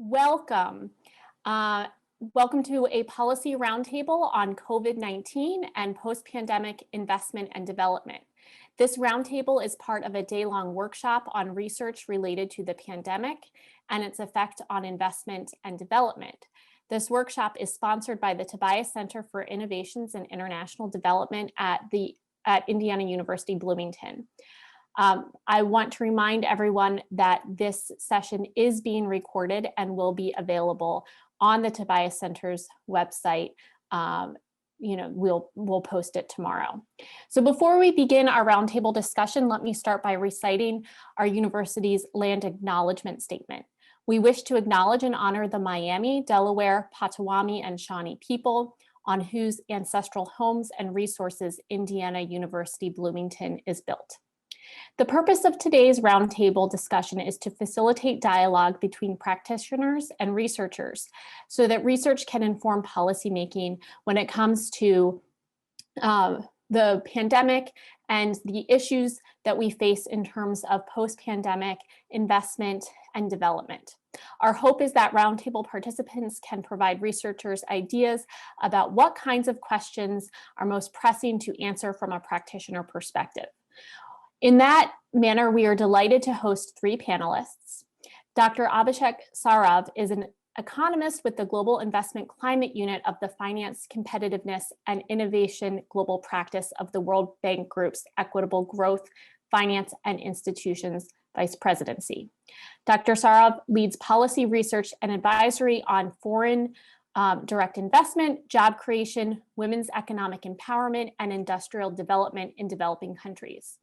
Welcome. Welcome to a policy roundtable on COVID-19 and post-pandemic investment and development. This roundtable is part of a day-long workshop on research related to the pandemic and its effect on investment and development. This workshop is sponsored by the Tobias Center for Innovations and International Development at Indiana University Bloomington. I want to remind everyone that this session is being recorded and will be available on the Tobias Center's website. We'll post it tomorrow. So before we begin our roundtable discussion, let me start by reciting our university's land acknowledgement statement. We wish to acknowledge and honor the Miami, Delaware, Potawatomi, and Shawnee people on whose ancestral homes and resources Indiana University Bloomington is built. The purpose of today's roundtable discussion is to facilitate dialogue between practitioners and researchers so that research can inform policymaking when it comes to the pandemic and the issues that we face in terms of post-pandemic investment and development. Our hope is that roundtable participants can provide researchers ideas about what kinds of questions are most pressing to answer from a practitioner perspective. In that manner, we are delighted to host three panelists. Dr. Abhishek Saurav is an economist with the Global Investment Climate Unit of the Finance, Competitiveness, and Innovation Global Practice of the World Bank Group's Equitable Growth, Finance, and Institutions Vice Presidency. Dr. Saurav leads policy research and advisory on foreign direct investment, job creation, women's economic empowerment, and industrial development in developing countries.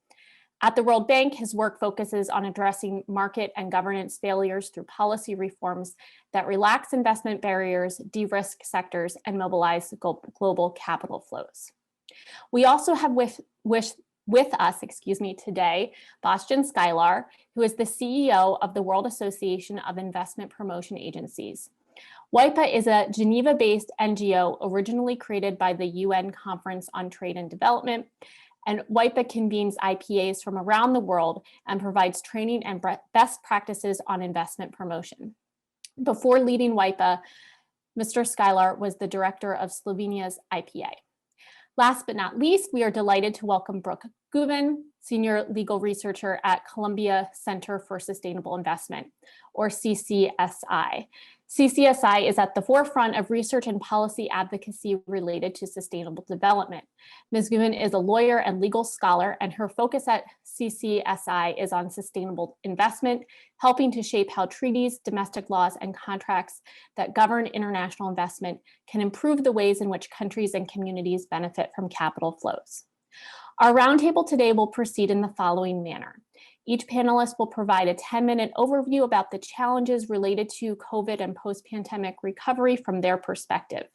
At the World Bank, his work focuses on addressing market and governance failures through policy reforms that relax investment barriers, de-risk sectors, and mobilize global capital flows. We also have with us today, Bostjan Skylar, who is the CEO of the World Association of Investment Promotion Agencies. WAIPA is a Geneva-based NGO originally created by the UN Conference on Trade and Development, and WAIPA convenes IPAs from around the world and provides training and best practices on investment promotion. Before leading WAIPA, Mr. Skylar was the director of Slovenia's IPA. Last but not least, we are delighted to welcome Brooke Guven, senior legal researcher at Columbia Center for Sustainable Investment, or Ccsi. Ccsi is at the forefront of research and policy advocacy related to sustainable development. Ms. Guven is a lawyer and legal scholar, and her focus at Ccsi is on sustainable investment, helping to shape how treaties, domestic laws, and contracts that govern international investment can improve the ways in which countries and communities benefit from capital flows. Our roundtable today will proceed in the following manner. Each panelist will provide a 10-minute overview about the challenges related to COVID and post-pandemic recovery from their perspective.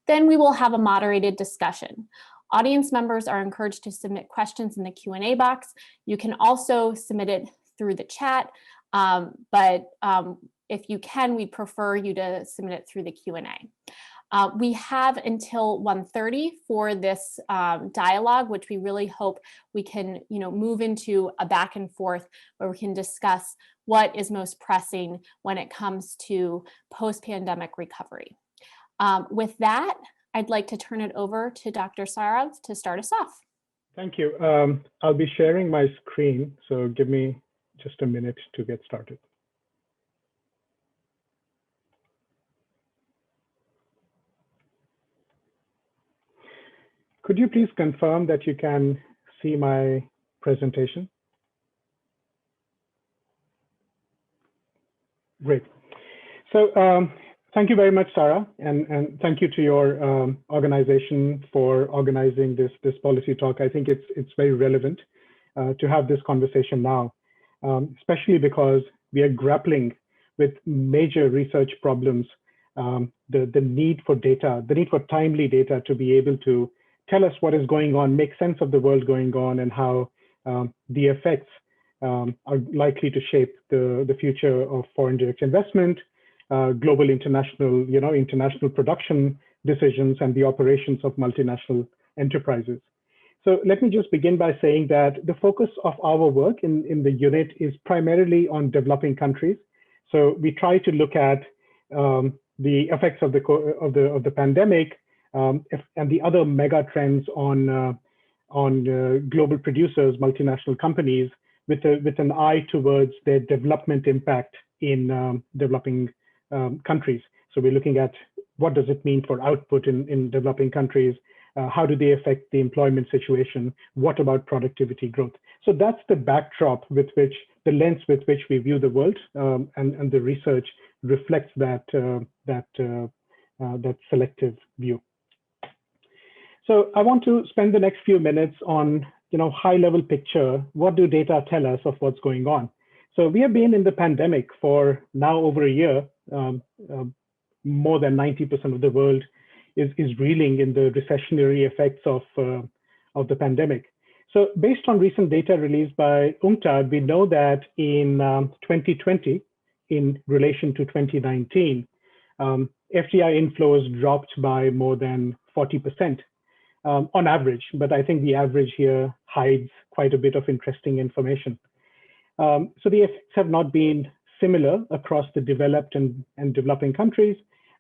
Then we will have a moderated discussion. Audience members are encouraged to submit questions in the Q&A box. You can also submit it through the chat, but if you can, we'd prefer you to submit it through the Q&A. We have until 1:30 for this dialogue, which we really hope we can move into a back and forth where we can discuss what is most pressing when it comes to post-pandemic recovery. With that, I'd like to turn it over to Dr. Saurav to start us off. Thank you. I'll be sharing my screen, so give me just a minute to get started. Could you please confirm that you can see my presentation? Great. So thank you very much, Sarah, and thank you to your organization for organizing this policy talk. I think it's very relevant to have this conversation now, especially because we are grappling with major research problems, the need for data, the need for timely data to be able to tell us what is going on, make sense of the world going on, and how the effects are likely to shape the future of foreign direct investment, global international production decisions, and the operations of multinational enterprises. So let me just begin by saying that the focus of our work in the unit is primarily on developing countries. So we try to look at the effects of the pandemic and the other mega trends on global producers, multinational companies, with an eye towards their development impact in developing countries. So we're looking at what does it mean for output in developing countries? How do they affect the employment situation? What about productivity growth? So that's the backdrop with which the lens with which we view the world, and the research reflects that selective view. So I want to spend the next few minutes on high-level picture. What do data tell us of what's going on? So we have been in the pandemic for now over a year. More than 90% of the world is reeling in the recessionary effects of the pandemic. So based on recent data released by UNCTAD, we know that in 2020, in relation to 2019, FDI inflows dropped by more than 40% on average, but I think the average here hides quite a bit of interesting information. So the effects have not been similar across the developed and developing countries.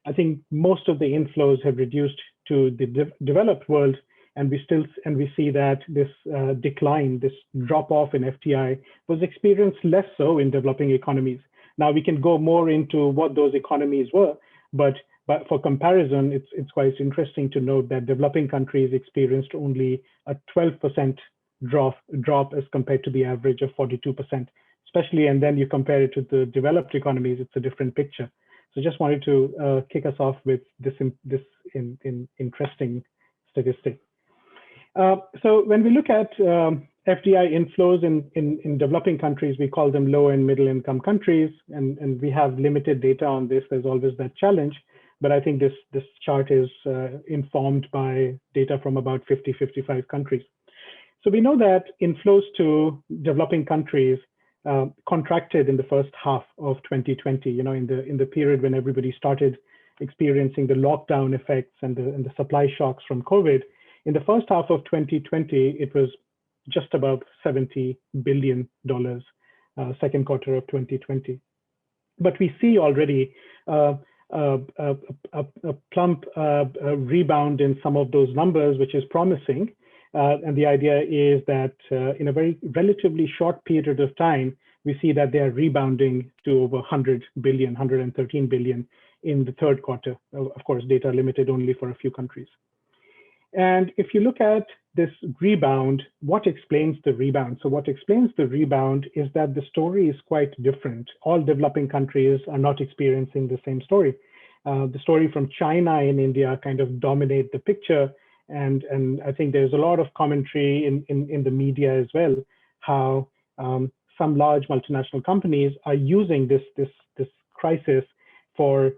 I think most of the inflows have reduced to the developed world, and we see that this decline, this drop off in FDI was experienced less so in developing economies. Now we can go more into what those economies were, but for comparison, it's quite interesting to note that developing countries experienced only a 12% drop as compared to the average of 42%, especially, and then you compare it to the developed economies, it's a different picture. So just wanted to kick us off with this interesting statistic. So when we look at FDI inflows in developing countries, we call them low and middle income countries, and we have limited data on this. There's always that challenge, but I think this chart is informed by data from about 55 countries. So we know that inflows to developing countries contracted in the first half of 2020, in the period when everybody started experiencing the lockdown effects and the supply shocks from COVID. In the first half of 2020, it was just above $70 billion, second quarter of 2020. But we see already a plump rebound in some of those numbers, which is promising. And the idea is that in a very relatively short period of time, we see that they are rebounding to over 100 billion, 113 billion in the third quarter. Of course, data limited only for a few countries. And if you look at this rebound, what explains the rebound? So what explains the rebound is that the story is quite different. All developing countries are not experiencing the same story. The story from China and India kind of dominate the picture. And I think there's a lot of commentary in the media as well, how some large multinational companies are using this crisis for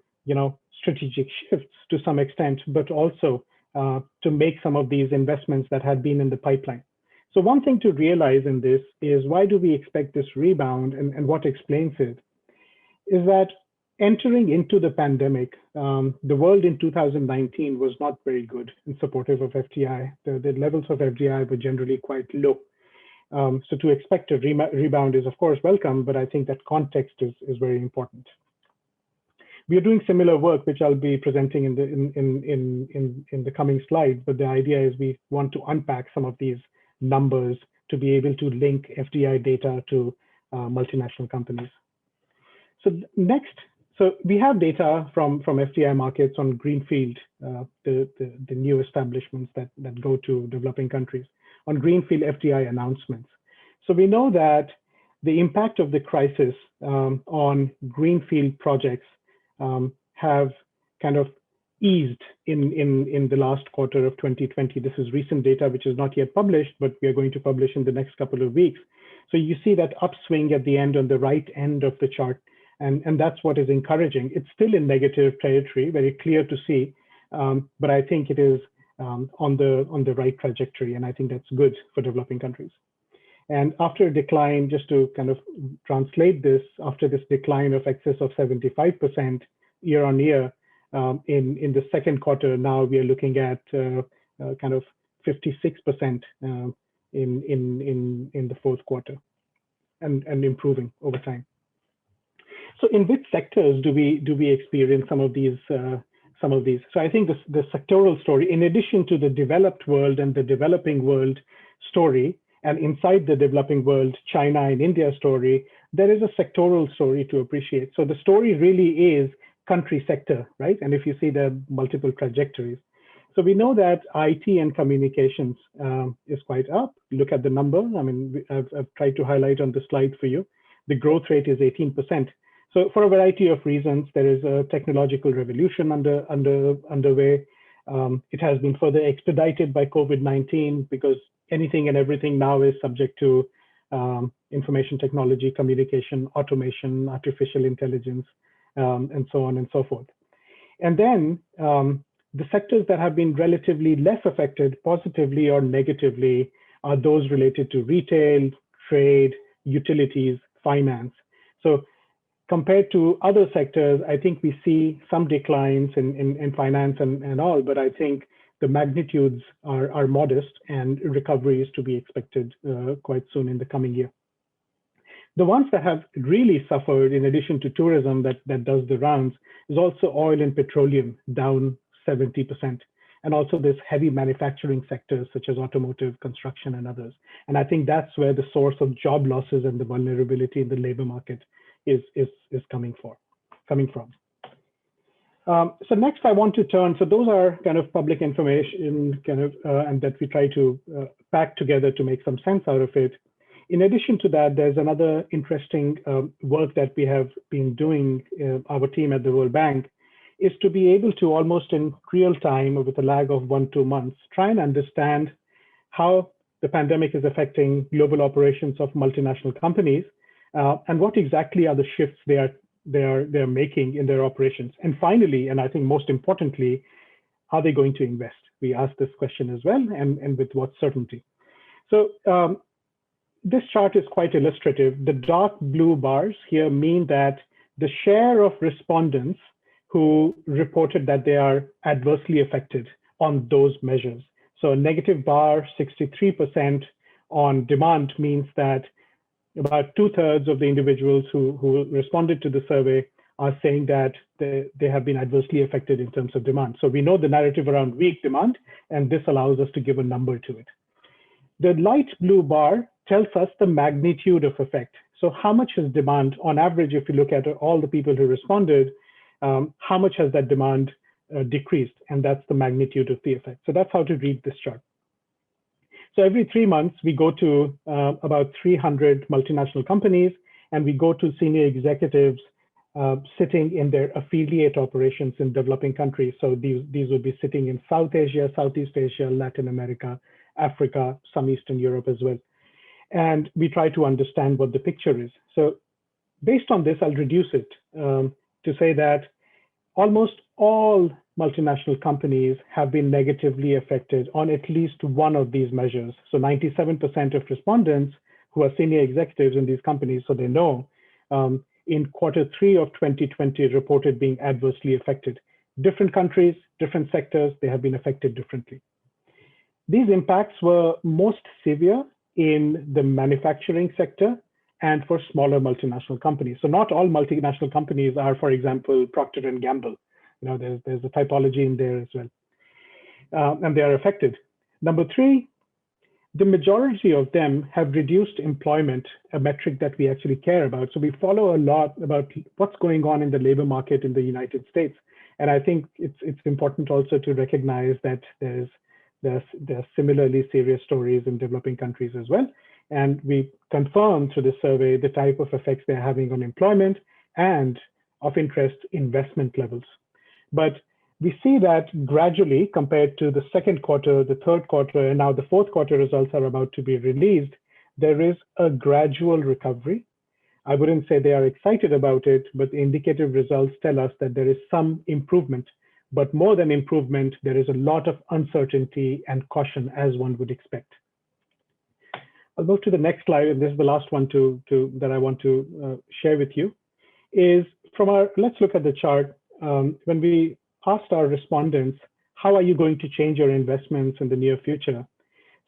strategic shifts to some extent, but also to make some of these investments that had been in the pipeline. So one thing to realize in this is, why do we expect this rebound, and what explains it, is that entering into the pandemic, the world in 2019 was not very good and supportive of FDI. The levels of FDI were generally quite low. So to expect a rebound is of course welcome, but I think that context is very important. We are doing similar work, which I'll be presenting in the coming slides, but the idea is we want to unpack some of these numbers to be able to link FDI data to multinational companies. So next, so we have data from FDI markets on greenfield, the new establishments that go to developing countries, on greenfield FDI announcements. So we know that the impact of the crisis on greenfield projects have kind of eased in the last quarter of 2020. This is recent data, which is not yet published, but we are going to publish in the next couple of weeks. So you see that upswing at the end, on the right end of the chart, and that's what is encouraging. It's still in negative territory, very clear to see, but I think it is on the right trajectory, and I think that's good for developing countries. And after a decline, just to kind of translate this, after this decline of excess of 75% year on year, in the second quarter, now we are looking at kind of 56% in the fourth quarter, and improving over time. So in which sectors do we experience some of these? So I think the sectoral story, in addition to the developed world and the developing world story, and inside the developing world, China and India story, there is a sectoral story to appreciate. So the story really is country sector, right? And if you see the multiple trajectories. So we know that IT and communications is quite up. Look at the number. I mean, I've tried to highlight on the slide for you. The growth rate is 18%. So for a variety of reasons, there is a technological revolution underway. It has been further expedited by COVID-19 because anything and everything now is subject to information technology, communication, automation, artificial intelligence, and so on and so forth. And then the sectors that have been relatively less affected positively or negatively are those related to retail, trade, utilities, finance. So compared to other sectors, I think we see some declines in finance and all, but I think the magnitudes are modest and recovery is to be expected quite soon in the coming year. The ones that have really suffered, in addition to tourism that does the rounds, is also oil and petroleum, down 70%. And also this heavy manufacturing sectors such as automotive, construction, and others. And I think that's where the source of job losses and the vulnerability in the labor market is coming from. So next I want to turn, so those are kind of public information and that we try to pack together to make some sense out of it. In addition to that, there's another interesting work that we have been doing, our team at the World Bank, is to be able to almost in real time with a lag of 1-2 months, try and understand how the pandemic is affecting global operations of multinational companies and what exactly are the shifts they're making in their operations. And finally, and I think most importantly, are they going to invest? We asked this question as well, and with what certainty. So this chart is quite illustrative. The dark blue bars here mean that the share of respondents who reported that they are adversely affected on those measures. So a negative bar, 63% on demand means that about 2/3 of the individuals who responded to the survey are saying that they have been adversely affected in terms of demand. So we know the narrative around weak demand, and this allows us to give a number to it. The light blue bar tells us the magnitude of effect. So how much is demand on average, if you look at all the people who responded, how much has that demand decreased? And that's the magnitude of the effect. So that's how to read this chart. So every 3 months, we go to about 300 multinational companies, and we go to senior executives sitting in their affiliate operations in developing countries. So these would be sitting in South Asia, Southeast Asia, Latin America, Africa, some Eastern Europe as well. And we try to understand what the picture is. So based on this, I'll reduce it to say that almost all multinational companies have been negatively affected on at least one of these measures. So 97% of respondents who are senior executives in these companies, so they know, in Q3 of 2020 reported being adversely affected. Different countries, different sectors, they have been affected differently. These impacts were most severe in the manufacturing sector and for smaller multinational companies. So not all multinational companies are, for example, Procter & Gamble. You know, there's a typology in there as well. And they are affected. Number 3, the majority of them have reduced employment, a metric that we actually care about. So we follow a lot about what's going on in the labor market in the United States. And I think it's important also to recognize that there's similarly serious stories in developing countries as well. And we confirm through the survey the type of effects they're having on employment and of interest investment levels. But we see that gradually compared to the second quarter, the third quarter, and now the fourth quarter results are about to be released, there is a gradual recovery. I wouldn't say they are excited about it, but the indicative results tell us that there is some improvement. But more than improvement, there is a lot of uncertainty and caution, as one would expect. I'll go to the next slide, and this is the last one that I want to share with you. Is from our, let's look at the chart. When we asked our respondents, how are you going to change your investments in the near future?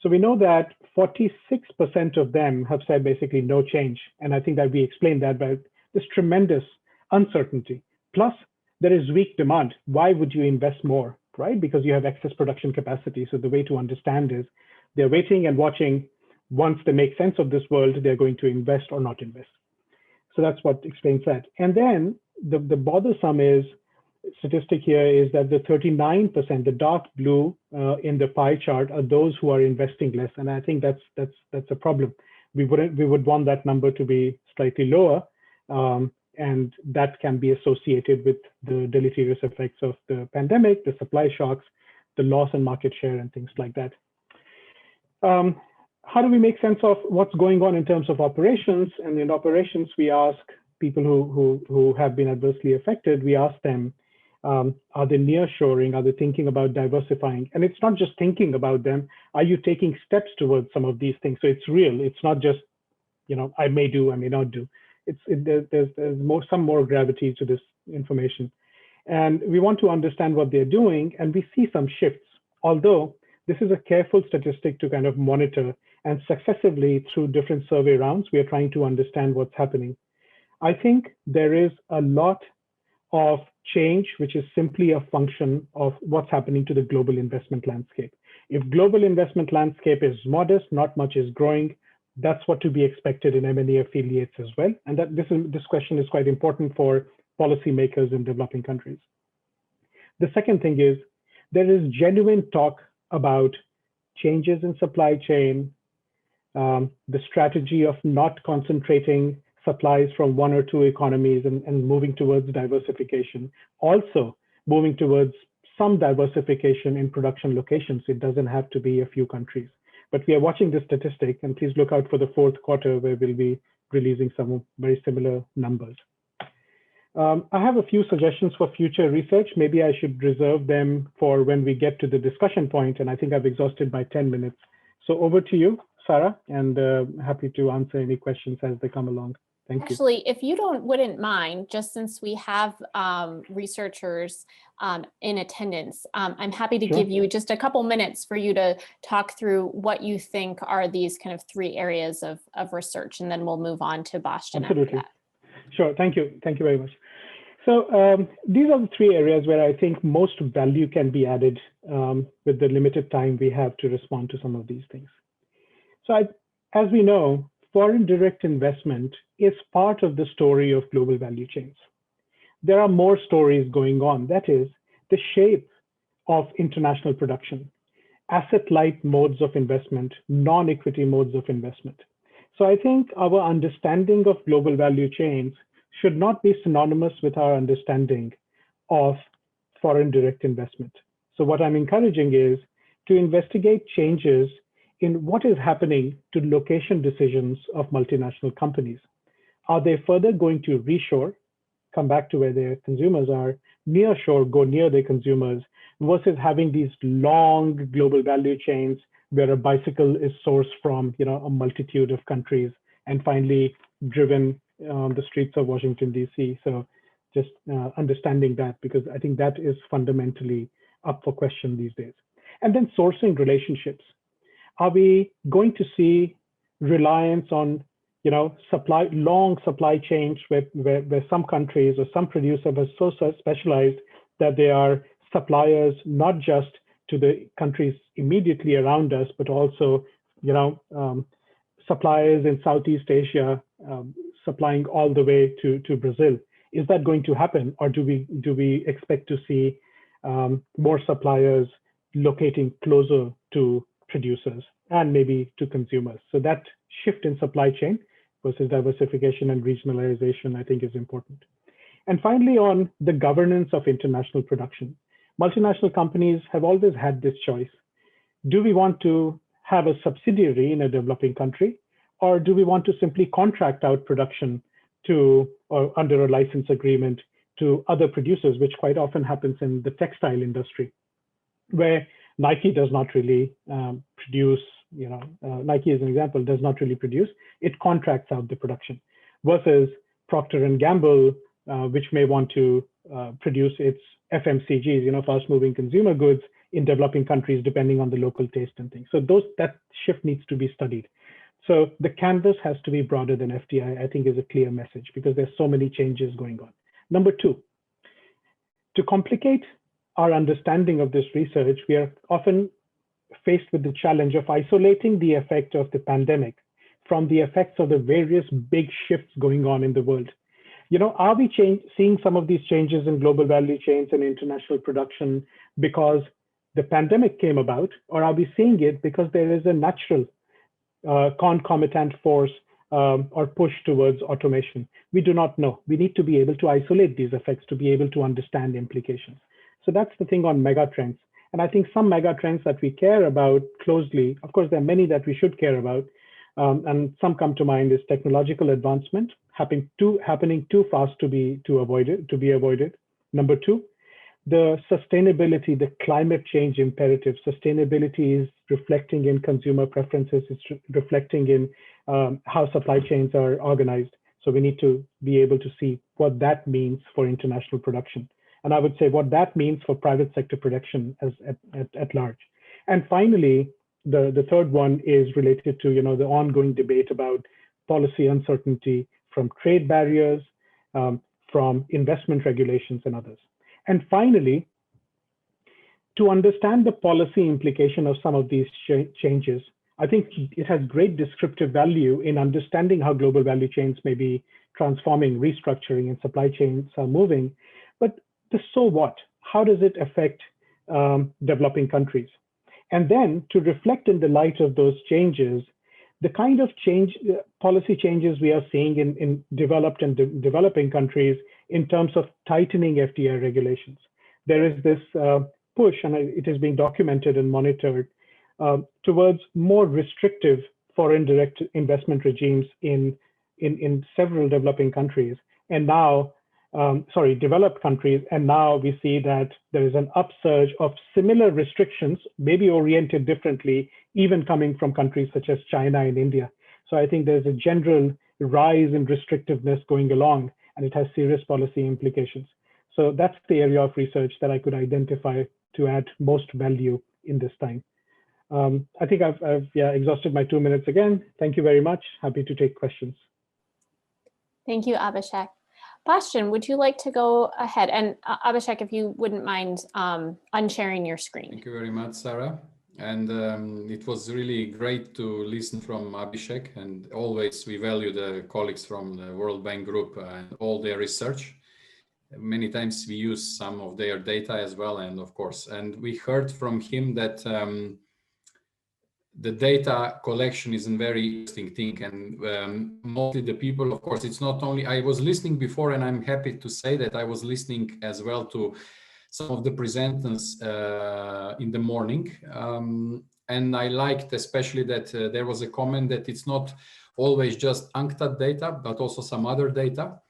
So we know that 46% of them have said basically no change. And I think that we explained that by this tremendous uncertainty. Plus, there is weak demand. Why would you invest more, right? Because you have excess production capacity. So the way to understand is they're waiting and watching. Once they make sense of this world, they're going to invest or not invest. So that's what explains that. And then the bothersome statistic here is that the 39%, the dark blue in the pie chart, are those who are investing less. And I think that's a problem. We would want that number to be slightly lower. And that can be associated with the deleterious effects of the pandemic, the supply shocks, the loss in market share, and things like that. How do we make sense of what's going on in terms of operations? And in operations, we ask people who have been adversely affected, we ask them, are they nearshoring? Are they thinking about diversifying? And it's not just thinking about them. Are you taking steps towards some of these things? So it's real. It's not just, I may do, I may not do. There's some more gravity to this information. And we want to understand what they're doing, and we see some shifts. Although this is a careful statistic to kind of monitor, and successively through different survey rounds, we are trying to understand what's happening. I think there is a lot of change, which is simply a function of what's happening to the global investment landscape. If global investment landscape is modest, not much is growing, that's what to be expected in M&A affiliates as well. And that this question is quite important for policymakers in developing countries. The second thing is there is genuine talk about changes in supply chain, the strategy of not concentrating supplies from one or two economies and moving towards diversification. Also moving towards some diversification in production locations. It doesn't have to be a few countries. But we are watching this statistic, and please look out for the fourth quarter where we'll be releasing some very similar numbers. I have a few suggestions for future research. Maybe I should reserve them for when we get to the discussion point, and I think I've exhausted my 10 minutes. So over to you, Sarah, and happy to answer any questions as they come along. Thank you. Actually, if you wouldn't mind, just since we have researchers in attendance, I'm happy to give you just a couple minutes for you to talk through what you think are these kind of three areas of research, and then we'll move on to Bostjan. Absolutely. Sure. Thank you. Thank you very much. So these are the three areas where I think most value can be added with the limited time we have to respond to some of these things. So as we know, foreign direct investment is part of the story of global value chains. There are more stories going on. That is the shape of international production, asset-light modes of investment, non-equity modes of investment. So I think our understanding of global value chains should not be synonymous with our understanding of foreign direct investment. So what I'm encouraging is to investigate changes in what is happening to location decisions of multinational companies. Are they further going to reshore, come back to where their consumers are, nearshore, go near their consumers, versus having these long global value chains where a bicycle is sourced from a multitude of countries and finally driven on the streets of Washington, D.C. So just understanding that, because I think that is fundamentally up for question these days. And then sourcing relationships. Are we going to see reliance on long supply chains where some countries or some producers are so specialized that they are suppliers not just to the countries immediately around us, but also suppliers in Southeast Asia supplying all the way to Brazil? Is that going to happen, or do we expect to see more suppliers locating closer to producers and maybe to consumers? So that shift in supply chain versus diversification and regionalization, I think, is important. And finally, on the governance of international production, multinational companies have always had this choice. Do we want to have a subsidiary in a developing country, or do we want to simply contract out production or under a license agreement to other producers, which quite often happens in the textile industry, where Nike does not really produce, Nike as an example, does not really produce, it contracts out the production, versus Procter & Gamble, which may want to produce its FMCGs, fast moving consumer goods in developing countries, depending on the local taste and things. So that shift needs to be studied. So the canvas has to be broader than FDI, I think, is a clear message, because there's so many changes going on. Number two, to complicate our understanding of this research, we are often faced with the challenge of isolating the effect of the pandemic from the effects of the various big shifts going on in the world. Are we seeing some of these changes in global value chains and international production because the pandemic came about, or are we seeing it because there is a natural concomitant force or push towards automation? We do not know. We need to be able to isolate these effects to be able to understand the implications. So that's the thing on megatrends. And I think some megatrends that we care about closely, of course, there are many that we should care about, and some come to mind is technological advancement happening too fast to be avoided. Number two, the sustainability, the climate change imperative. Sustainability is reflecting in consumer preferences. It's reflecting in how supply chains are organized. So we need to be able to see what that means for international production. And I would say what that means for private sector production at large. And finally, the third one is related to the ongoing debate about policy uncertainty from trade barriers, from investment regulations and others. And finally, to understand the policy implication of some of these changes, I think it has great descriptive value in understanding how global value chains may be transforming, restructuring, and supply chains are moving. But the so what? How does it affect developing countries? And then to reflect in the light of those changes, the kind of policy changes we are seeing in developed and developing countries in terms of tightening FDI regulations. There is this push, and it is being documented and monitored, towards more restrictive foreign direct investment regimes in several developing countries, and now, developed countries, and now we see that there is an upsurge of similar restrictions, maybe oriented differently, even coming from countries such as China and India. So I think there's a general rise in restrictiveness going along, and it has serious policy implications. So that's the area of research that I could identify to add most value in this time. I think I've exhausted my 2 minutes again. Thank you very much. Happy to take questions. Thank you, Abhishek. Bostjan, would you like to go ahead? And Abhishek, if you wouldn't mind unsharing your screen. Thank you very much, Sarah. And it was really great to listen from Abhishek, and always we value the colleagues from the World Bank Group and all their research. Many times we use some of their data as well, and of course, and we heard from him that the data collection is a very interesting thing, and mostly the people, of course, it's not only, I was listening before, and I'm happy to say that I was listening as well to some of the presenters in the morning. And I liked especially that there was a comment that it's not always just UNCTAD data, but also some other data.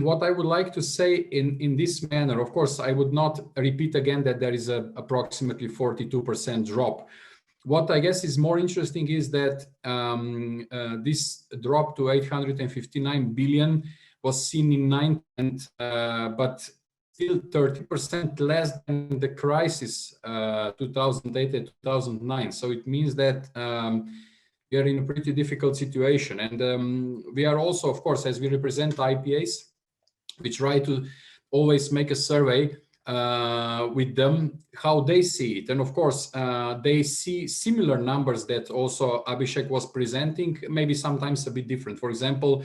What I would like to say in this manner, of course, I would not repeat again that there is a approximately 42% drop. What I guess is more interesting is that this drop to 859 billion was seen in 9, but still 30% less than the crisis 2008 and 2009. So it means that we are in a pretty difficult situation. And we are also, of course, as we represent IPAs, we try to always make a survey with them, how they see it. And of course, they see similar numbers that also Abhishek was presenting, maybe sometimes a bit different. For example,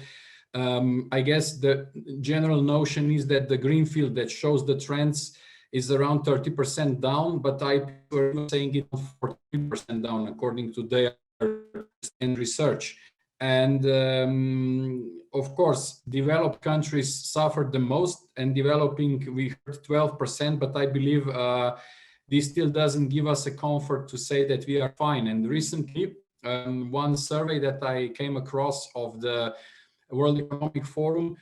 I guess the general notion is that the green field that shows the trends is around 30% down, but I were saying it 40% down according to their research. And of course, developed countries suffered the most, and developing we heard 12%, but I believe this still doesn't give us a comfort to say that we are fine. And recently, one survey that I came across of the World Economic Forum,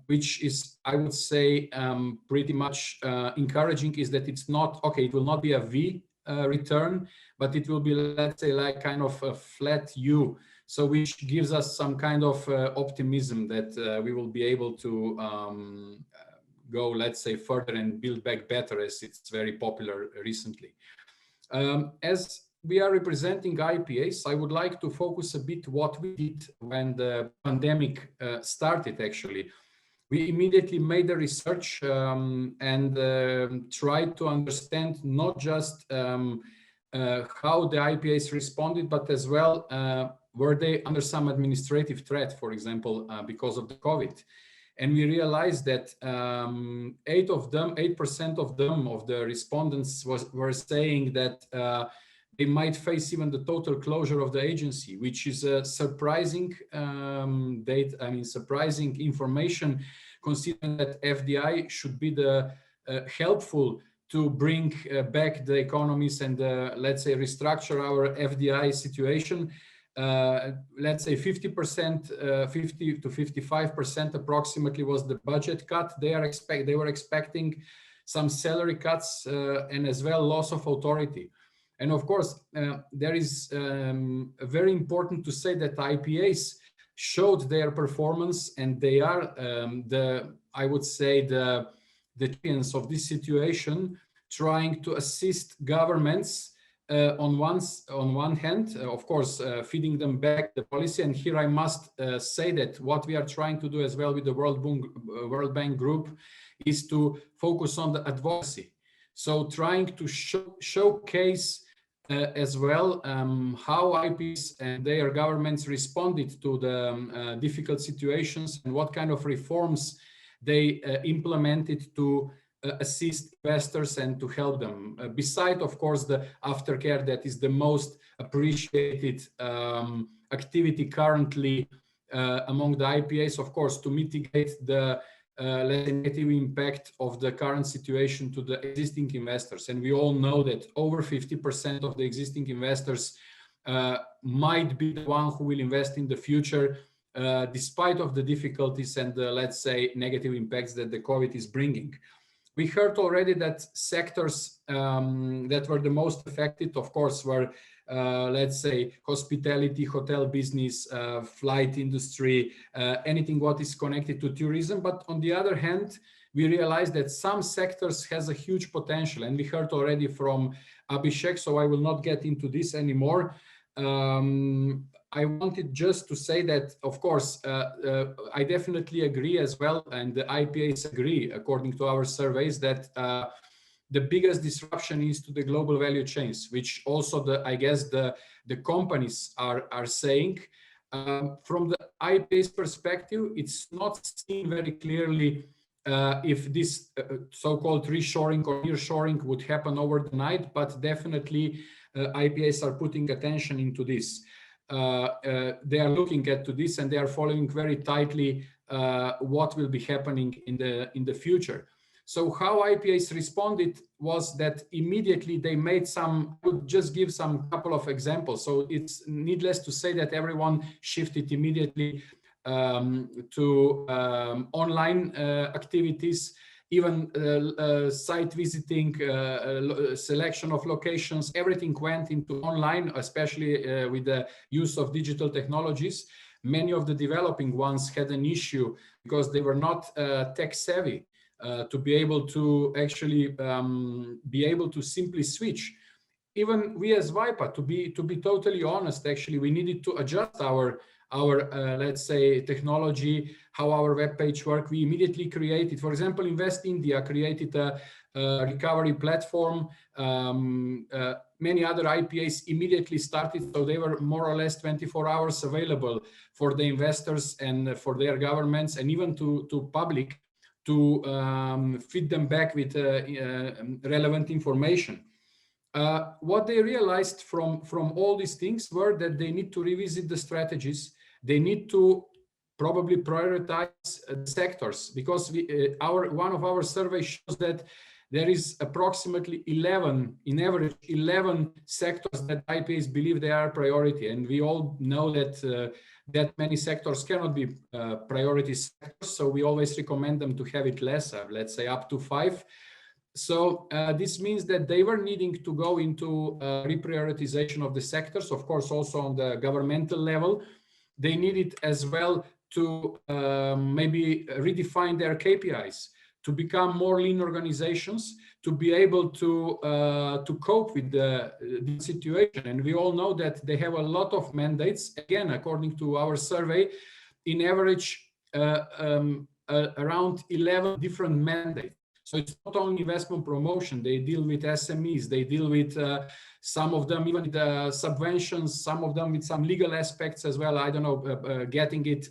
which is, I would say, pretty much encouraging, is that it's not, okay, it will not be a V return, but it will be, let's say, like kind of a flat U. So which gives us some kind of optimism that we will be able to go, let's say, further and build back better, as it's very popular recently. As we are representing IPAs, I would like to focus a bit what we did when the pandemic started, actually. we immediately made the research and tried to understand not just how the IPAs responded, but as well, were they under some administrative threat, for example, because of the COVID. And we realized that 8% of them, of the respondents were saying that they might face even the total closure of the agency, which is a surprising surprising information, considering that FDI should be the helpful to bring back the economies and let's say restructure our FDI situation. Let's say 50%, 50 to 55% approximately was the budget cut. They were expecting some salary cuts and as well loss of authority. And of course, there is very important to say that IPAs showed their performance, and they are I would say the champions of this situation, trying to assist governments on one hand, of course, feeding them back the policy. And here I must say that what we are trying to do as well with the World Bank Group is to focus on the advocacy. So trying to showcase as well how IPs and their governments responded to the difficult situations and what kind of reforms they implemented to assist investors and to help them. Beside, of course, the aftercare that is the most appreciated activity currently among the IPAs, of course, to mitigate the negative impact of the current situation to the existing investors. And we all know that over 50% of the existing investors might be the one who will invest in the future, despite of the difficulties and the, let's say, negative impacts that the COVID is bringing. We heard already that sectors that were the most affected, of course, were, let's say, hospitality, hotel business, flight industry, anything what is connected to tourism. But on the other hand, we realized that some sectors has a huge potential. And we heard already from Abhishek, so I will not get into this anymore. I wanted just to say that, of course, I definitely agree as well, and the IPAs agree, according to our surveys, that the biggest disruption is to the global value chains, which also I guess the companies are saying. From the IPA's perspective, it's not seen very clearly if this so-called reshoring or nearshoring would happen over the night, but definitely IPAs are putting attention into this. They are looking at this, and they are following very tightly what will be happening in the future. So how IPAs responded was that immediately they made some, I would just give some couple of examples. So it's needless to say that everyone shifted immediately to online activities, even site visiting, selection of locations, everything went into online, especially with the use of digital technologies. Many of the developing ones had an issue because they were not tech savvy to be able to actually be able to simply switch. Even we as WAIPA, to be totally honest, actually, we needed to adjust our let's say technology, how our web page work. We immediately created, for example, Invest India created a recovery platform. Many other IPAs immediately started, so they were more or less 24 hours available for the investors and for their governments, and even to public, to feed them back with relevant information. What they realized from all these things were that they need to revisit the strategies. They need to probably prioritize sectors, because one of our surveys shows that there is approximately 11 sectors that IPAs believe they are a priority. And we all know that that many sectors cannot be priority sectors. So we always recommend them to have it less, let's say up to 5. So this means that they were needing to go into reprioritization of the sectors, of course, also on the governmental level. They needed as well to maybe redefine their KPIs, to become more lean organizations, to be able to cope with the situation. And we all know that they have a lot of mandates. Again, according to our survey, in average, around 11 different mandates. So it's not only investment promotion, they deal with SMEs, they deal with some of them even the subventions, some of them with some legal aspects as well. I don't know, getting it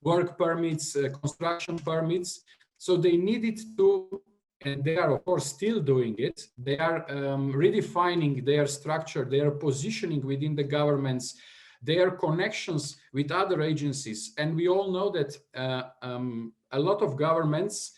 work permits, construction permits. So they needed to, and they are of course still doing it. They are redefining their structure, their positioning within the governments, their connections with other agencies. And we all know that a lot of governments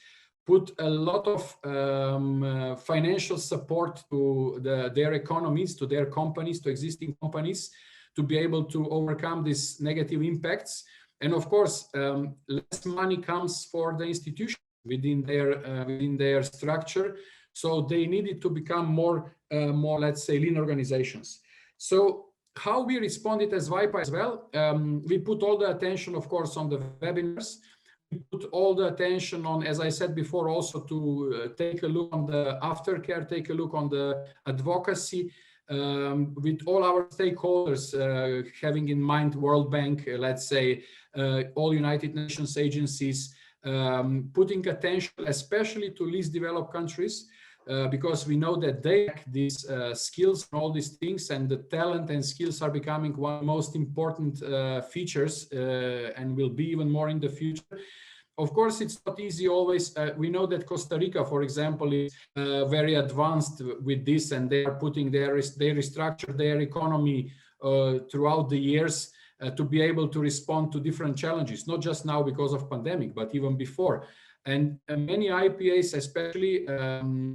put a lot of financial support to their economies, to their companies, to existing companies, to be able to overcome these negative impacts. And of course, less money comes for the institution within their structure. So they needed to become more, let's say, lean organizations. So how we responded as WAIPA as well, we put all the attention, of course, on the webinars. We put all the attention on, as I said before, also to take a look on the aftercare, take a look on the advocacy with all our stakeholders, having in mind World Bank, let's say, all United Nations agencies, putting attention especially to least developed countries, because we know that they lack these skills and all these things, and the talent and skills are becoming one of the most important features and will be even more in the future. Of course, it's not easy always. We know that Costa Rica, for example, is very advanced with this, and they are putting they restructure their economy throughout the years to be able to respond to different challenges, not just now because of pandemic, but even before. And many IPAs, especially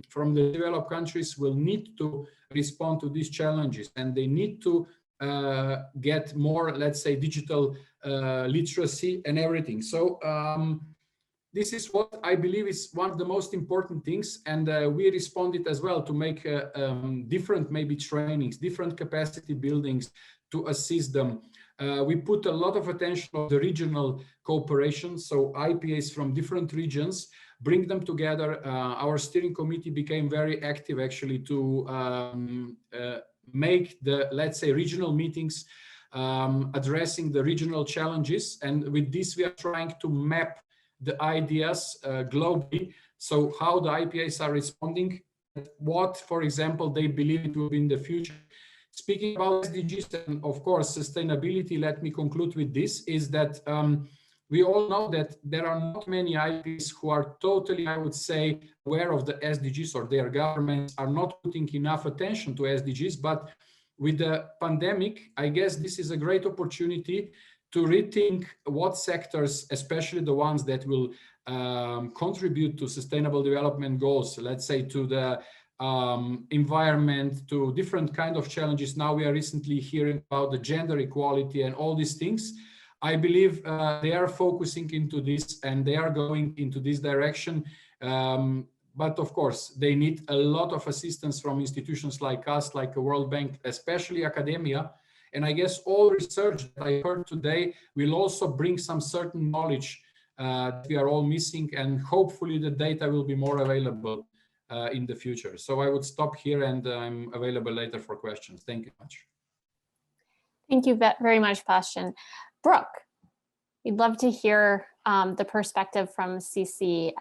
from the developed countries, will need to respond to these challenges, and they need to get more, let's say, digital literacy and everything. So this is what I believe is one of the most important things, and we responded as well to make different maybe trainings, different capacity buildings to assist them. We put a lot of attention on the regional cooperation, so IPAs from different regions, bring them together. Our steering committee became very active actually to make the, let's say, regional meetings addressing the regional challenges. And with this, we are trying to map the ideas globally. So how the IPAs are responding, what, for example, they believe it will be in the future. Speaking about SDGs and of course sustainability, let me conclude with this, is that we all know that there are not many IPs who are totally, I would say, aware of the SDGs, or their governments are not putting enough attention to SDGs. But with the pandemic, I guess this is a great opportunity to rethink what sectors, especially the ones that will contribute to sustainable development goals, let's say to the environment, to different kind of challenges. Now we are recently hearing about the gender equality and all these things. I believe they are focusing into this and they are going into this direction. But of course, they need a lot of assistance from institutions like us, like the World Bank, especially academia. And I guess all research that I heard today will also bring some certain knowledge that we are all missing, and hopefully the data will be more available in the future. So I would stop here, and I'm available later for questions. Thank you much. Thank you very much, Bostjan. Brooke, we'd love to hear the perspective from Ccsi.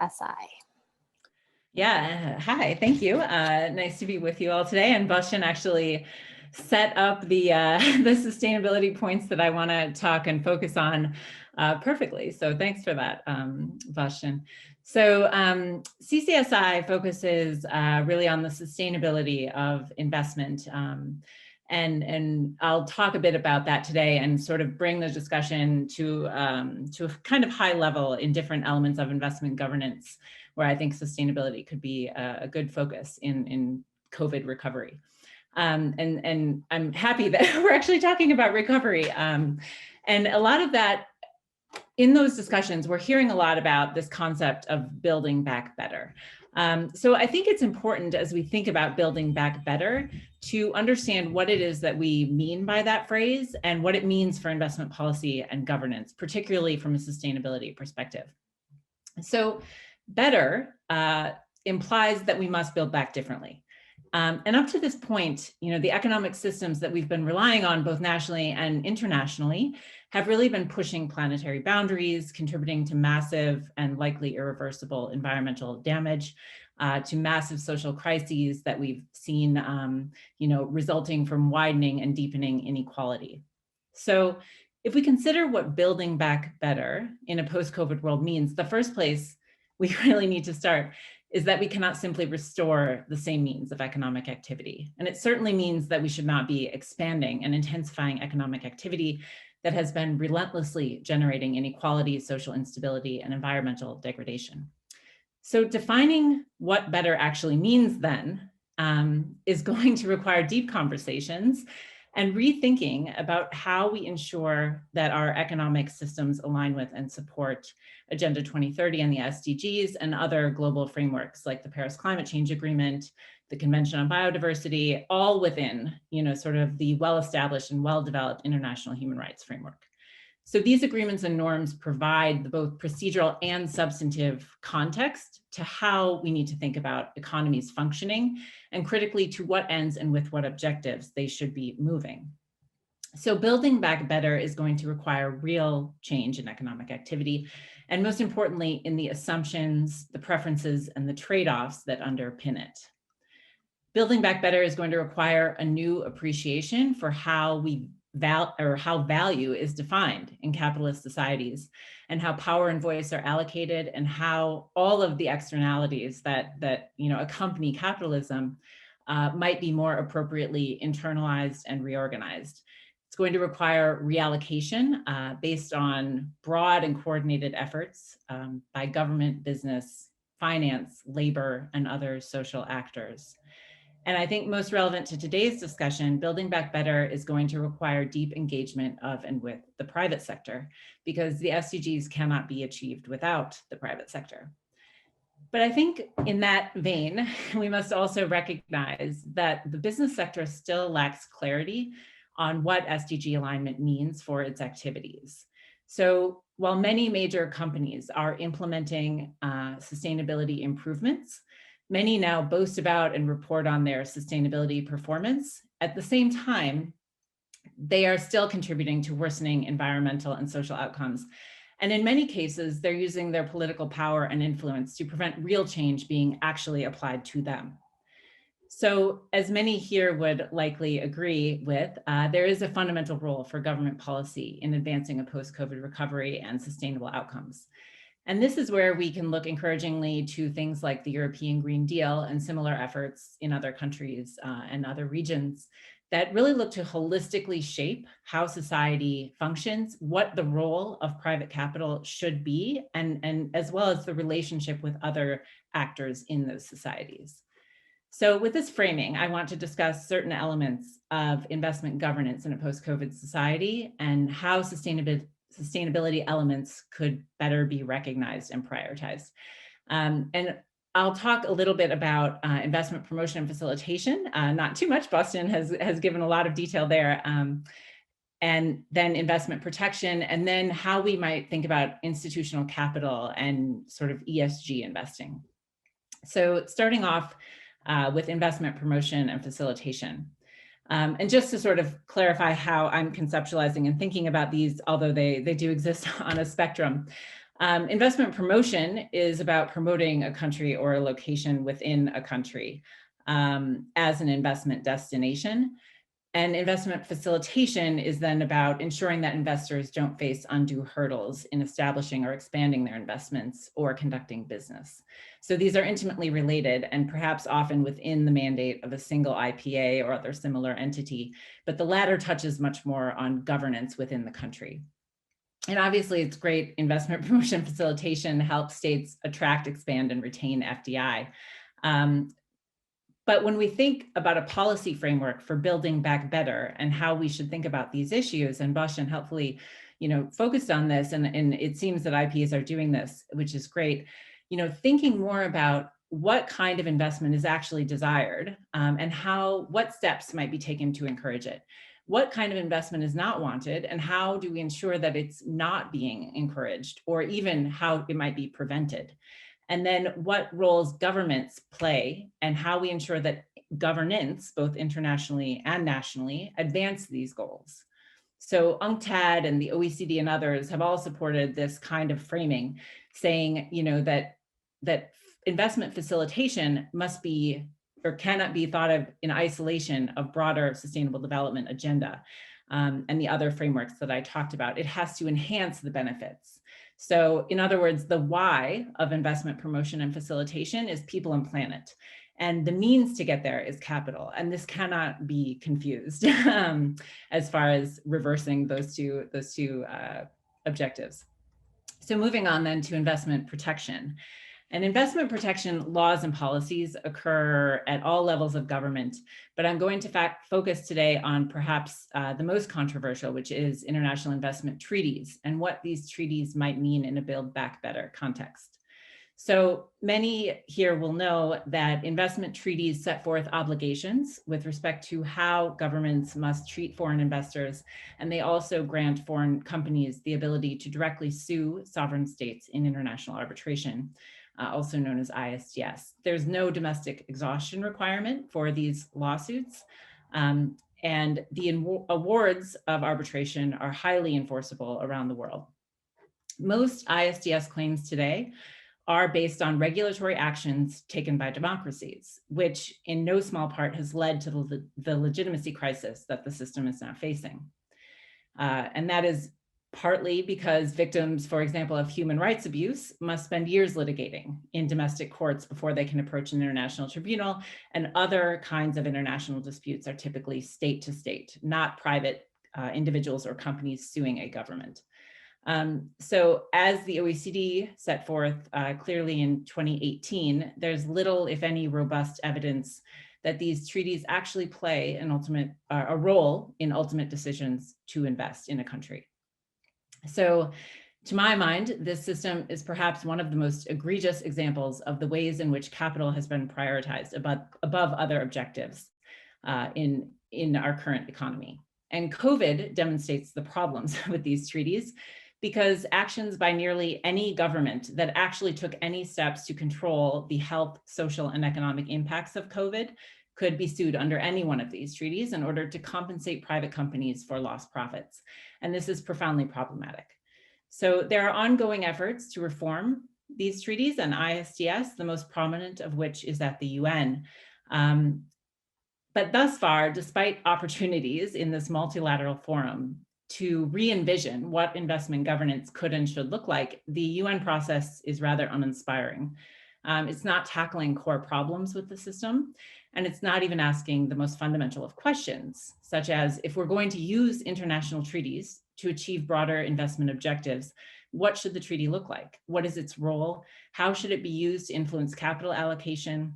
Yeah, hi, thank you. Nice to be with you all today. And Bostjan actually set up the sustainability points that I want to talk and focus on perfectly. So thanks for that, Bostjan. So Ccsi focuses really on the sustainability of investment. And I'll talk a bit about that today and sort of bring the discussion to a kind of high level in different elements of investment governance, where I think sustainability could be a good focus in COVID recovery. And I'm happy that we're actually talking about recovery. And a lot of that, in those discussions, we're hearing a lot about this concept of building back better. So I think it's important, as we think about building back better, to understand what it is that we mean by that phrase and what it means for investment policy and governance, particularly from a sustainability perspective. So better implies that we must build back differently. And up to this point, the economic systems that we've been relying on both nationally and internationally have really been pushing planetary boundaries, contributing to massive and likely irreversible environmental damage, to massive social crises that we've seen, resulting from widening and deepening inequality. So if we consider what building back better in a post-COVID world means, the first place we really need to start is that we cannot simply restore the same means of economic activity. And it certainly means that we should not be expanding and intensifying economic activity that has been relentlessly generating inequality, social instability, and environmental degradation. So defining what better actually means then is going to require deep conversations and rethinking about how we ensure that our economic systems align with and support Agenda 2030 and the SDGs and other global frameworks like the Paris Climate Change Agreement, the Convention on Biodiversity, all within, sort of the well-established and well-developed international human rights framework. So these agreements and norms provide the both procedural and substantive context to how we need to think about economies functioning, and critically to what ends and with what objectives they should be moving. So building back better is going to require real change in economic activity, and most importantly, in the assumptions, the preferences, and the trade-offs that underpin it. Building back better is going to require a new appreciation for how how value is defined in capitalist societies, and how power and voice are allocated, and how all of the externalities that accompany capitalism might be more appropriately internalized and reorganized. It's going to require reallocation based on broad and coordinated efforts by government, business, finance, labor, and other social actors. And I think most relevant to today's discussion, building back better is going to require deep engagement of and with the private sector, because the SDGs cannot be achieved without the private sector. But I think in that vein, we must also recognize that the business sector still lacks clarity on what SDG alignment means for its activities. So while many major companies are implementing sustainability improvements, many now boast about and report on their sustainability performance. At the same time, they are still contributing to worsening environmental and social outcomes. And in many cases, they're using their political power and influence to prevent real change being actually applied to them. So as many here would likely agree with, there is a fundamental role for government policy in advancing a post-COVID recovery and sustainable outcomes. And this is where we can look encouragingly to things like the European Green Deal and similar efforts in other countries and other regions that really look to holistically shape how society functions, what the role of private capital should be, and as well as the relationship with other actors in those societies. So with this framing, I want to discuss certain elements of investment governance in a post-COVID society and how sustainability elements could better be recognized and prioritized. And I'll talk a little bit about investment promotion and facilitation, not too much. Bostjan has given a lot of detail there. And then investment protection, and then how we might think about institutional capital and sort of ESG investing. So starting off with investment promotion and facilitation. And just to sort of clarify how I'm conceptualizing and thinking about these, although they do exist on a spectrum. Investment promotion is about promoting a country or a location within a country as an investment destination. And investment facilitation is then about ensuring that investors don't face undue hurdles in establishing or expanding their investments or conducting business. So these are intimately related and perhaps often within the mandate of a single IPA or other similar entity, but the latter touches much more on governance within the country. And obviously it's great investment promotion facilitation helps states attract, expand, and retain FDI. But when we think about a policy framework for building back better and how we should think about these issues, and Bostjan helpfully, focused on this, and it seems that IPs are doing this, which is great, thinking more about what kind of investment is actually desired and what steps might be taken to encourage it. What kind of investment is not wanted, and how do we ensure that it's not being encouraged, or even how it might be prevented? And then what roles governments play and how we ensure that governance, both internationally and nationally, advance these goals. So UNCTAD and the OECD and others have all supported this kind of framing, saying, that investment facilitation must be or cannot be thought of in isolation of broader sustainable development agenda and the other frameworks that I talked about. It has to enhance the benefits. So in other words, the why of investment promotion and facilitation is people and planet. And the means to get there is capital. And this cannot be confused as far as reversing those two objectives. So moving on then to investment protection. And investment protection laws and policies occur at all levels of government, but I'm going to focus today on perhaps the most controversial, which is international investment treaties and what these treaties might mean in a Build Back Better context. So many here will know that investment treaties set forth obligations with respect to how governments must treat foreign investors, and they also grant foreign companies the ability to directly sue sovereign states in international arbitration, also known as ISDS. There's no domestic exhaustion requirement for these lawsuits, and the awards of arbitration are highly enforceable around the world. Most ISDS claims today are based on regulatory actions taken by democracies, which in no small part has led to the legitimacy crisis that the system is now facing. And that is partly because victims, for example, of human rights abuse must spend years litigating in domestic courts before they can approach an international tribunal, and other kinds of international disputes are typically state to state, not private individuals or companies suing a government. So as the OECD set forth clearly in 2018, there's little, if any, robust evidence that these treaties actually play a role in ultimate decisions to invest in a country. So to my mind, this system is perhaps one of the most egregious examples of the ways in which capital has been prioritized above other objectives in our current economy. And COVID demonstrates the problems with these treaties, because actions by nearly any government that actually took any steps to control the health, social, and economic impacts of COVID could be sued under any one of these treaties in order to compensate private companies for lost profits. And this is profoundly problematic. So there are ongoing efforts to reform these treaties and ISDS, the most prominent of which is at the UN. But thus far, despite opportunities in this multilateral forum to re-envision what investment governance could and should look like, the UN process is rather uninspiring. It's not tackling core problems with the system, and it's not even asking the most fundamental of questions, such as, if we're going to use international treaties to achieve broader investment objectives, what should the treaty look like? What is its role? How should it be used to influence capital allocation?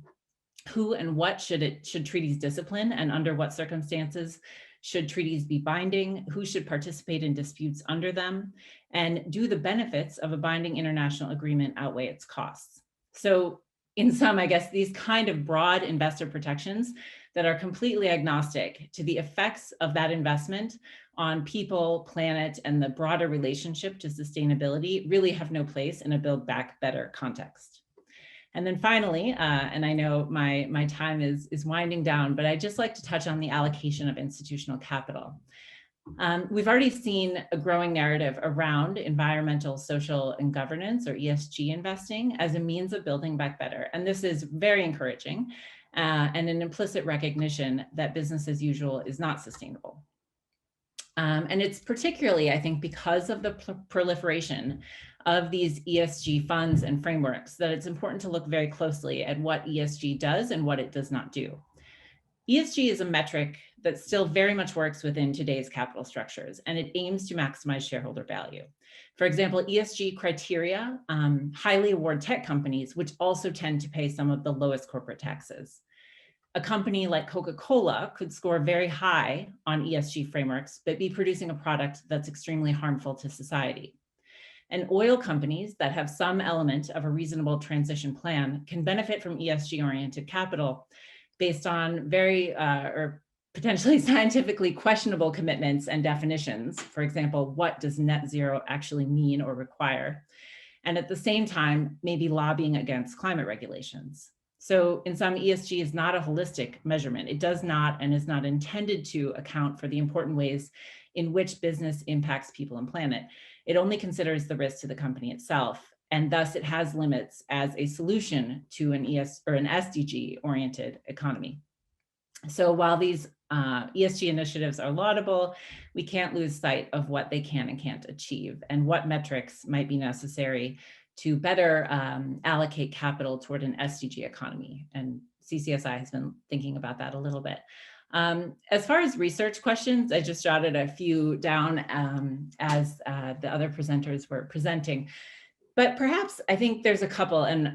Who and what should treaties discipline, and under what circumstances should treaties be binding? Who should participate in disputes under them? And do the benefits of a binding international agreement outweigh its costs? So in sum, I guess these kind of broad investor protections that are completely agnostic to the effects of that investment on people, planet, and the broader relationship to sustainability really have no place in a Build Back Better context. And then finally, and I know my time is winding down, but I'd just like to touch on the allocation of institutional capital. We've already seen a growing narrative around environmental, social, and governance, or ESG investing, as a means of building back better. And this is very encouraging, and an implicit recognition that business as usual is not sustainable. And it's particularly, I think, because of the proliferation of these ESG funds and frameworks that it's important to look very closely at what ESG does and what it does not do. ESG is a metric that still very much works within today's capital structures, and it aims to maximize shareholder value. For example, ESG criteria highly award tech companies, which also tend to pay some of the lowest corporate taxes. A company like Coca-Cola could score very high on ESG frameworks, but be producing a product that's extremely harmful to society. And oil companies that have some element of a reasonable transition plan can benefit from ESG-oriented capital based on very or potentially scientifically questionable commitments and definitions. For example, what does net zero actually mean or require? And at the same time, maybe lobbying against climate regulations. So in sum, ESG is not a holistic measurement. It does not and is not intended to account for the important ways in which business impacts people and planet. It only considers the risk to the company itself, and thus it has limits as a solution to an SDG-oriented economy. So while these ESG initiatives are laudable, we can't lose sight of what they can and can't achieve and what metrics might be necessary to better allocate capital toward an SDG economy. And CCSI has been thinking about that a little bit. As far as research questions, I just jotted a few down as the other presenters were presenting. But perhaps I think there's a couple, and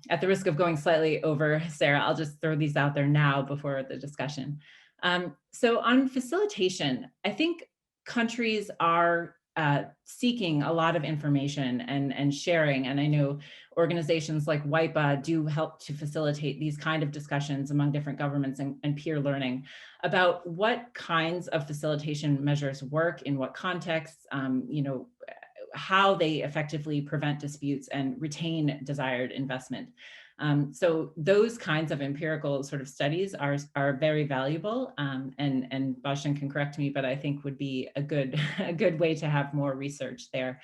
at the risk of going slightly over, Sarah, I'll just throw these out there now before the discussion. So on facilitation, I think countries are seeking a lot of information and sharing, and I know organizations like WAIPA do help to facilitate these kind of discussions among different governments and peer learning about what kinds of facilitation measures work, in what contexts, you know, how they effectively prevent disputes and retain desired investment. So those kinds of empirical sort of studies are very valuable, and Bostjan can correct me, but I think would be a good way to have more research there.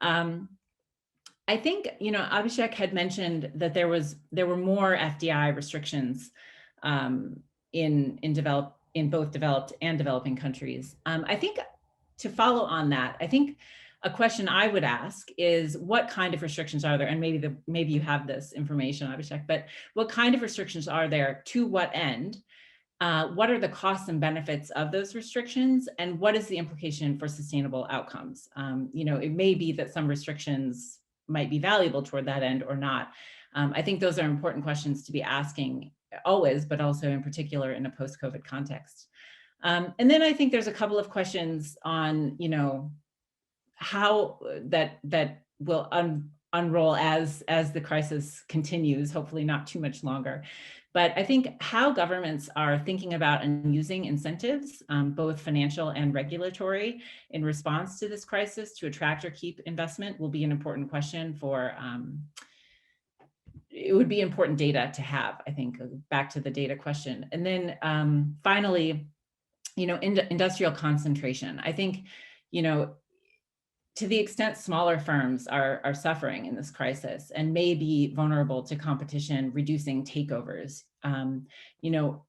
I think, you know, Abhishek had mentioned that there were more FDI restrictions in both developed and developing countries. I think to follow on that, I think a question I would ask is, what kind of restrictions are there? And maybe you have this information, Abhishek, but what kind of restrictions are there? To what end? What are the costs and benefits of those restrictions? And what is the implication for sustainable outcomes? You know, it may be that some restrictions might be valuable toward that end or not. I think those are important questions to be asking always, but also in particular in a post-COVID context. And then I think there's a couple of questions on, you know, how that will unroll as the crisis continues, hopefully not too much longer. But I think how governments are thinking about and using incentives, both financial and regulatory, in response to this crisis to attract or keep investment will be an important question for, it would be important data to have, I think, back to the data question. And then finally, you know, industrial concentration. I think, you know, to the extent smaller firms are suffering in this crisis and may be vulnerable to competition, reducing takeovers, you know,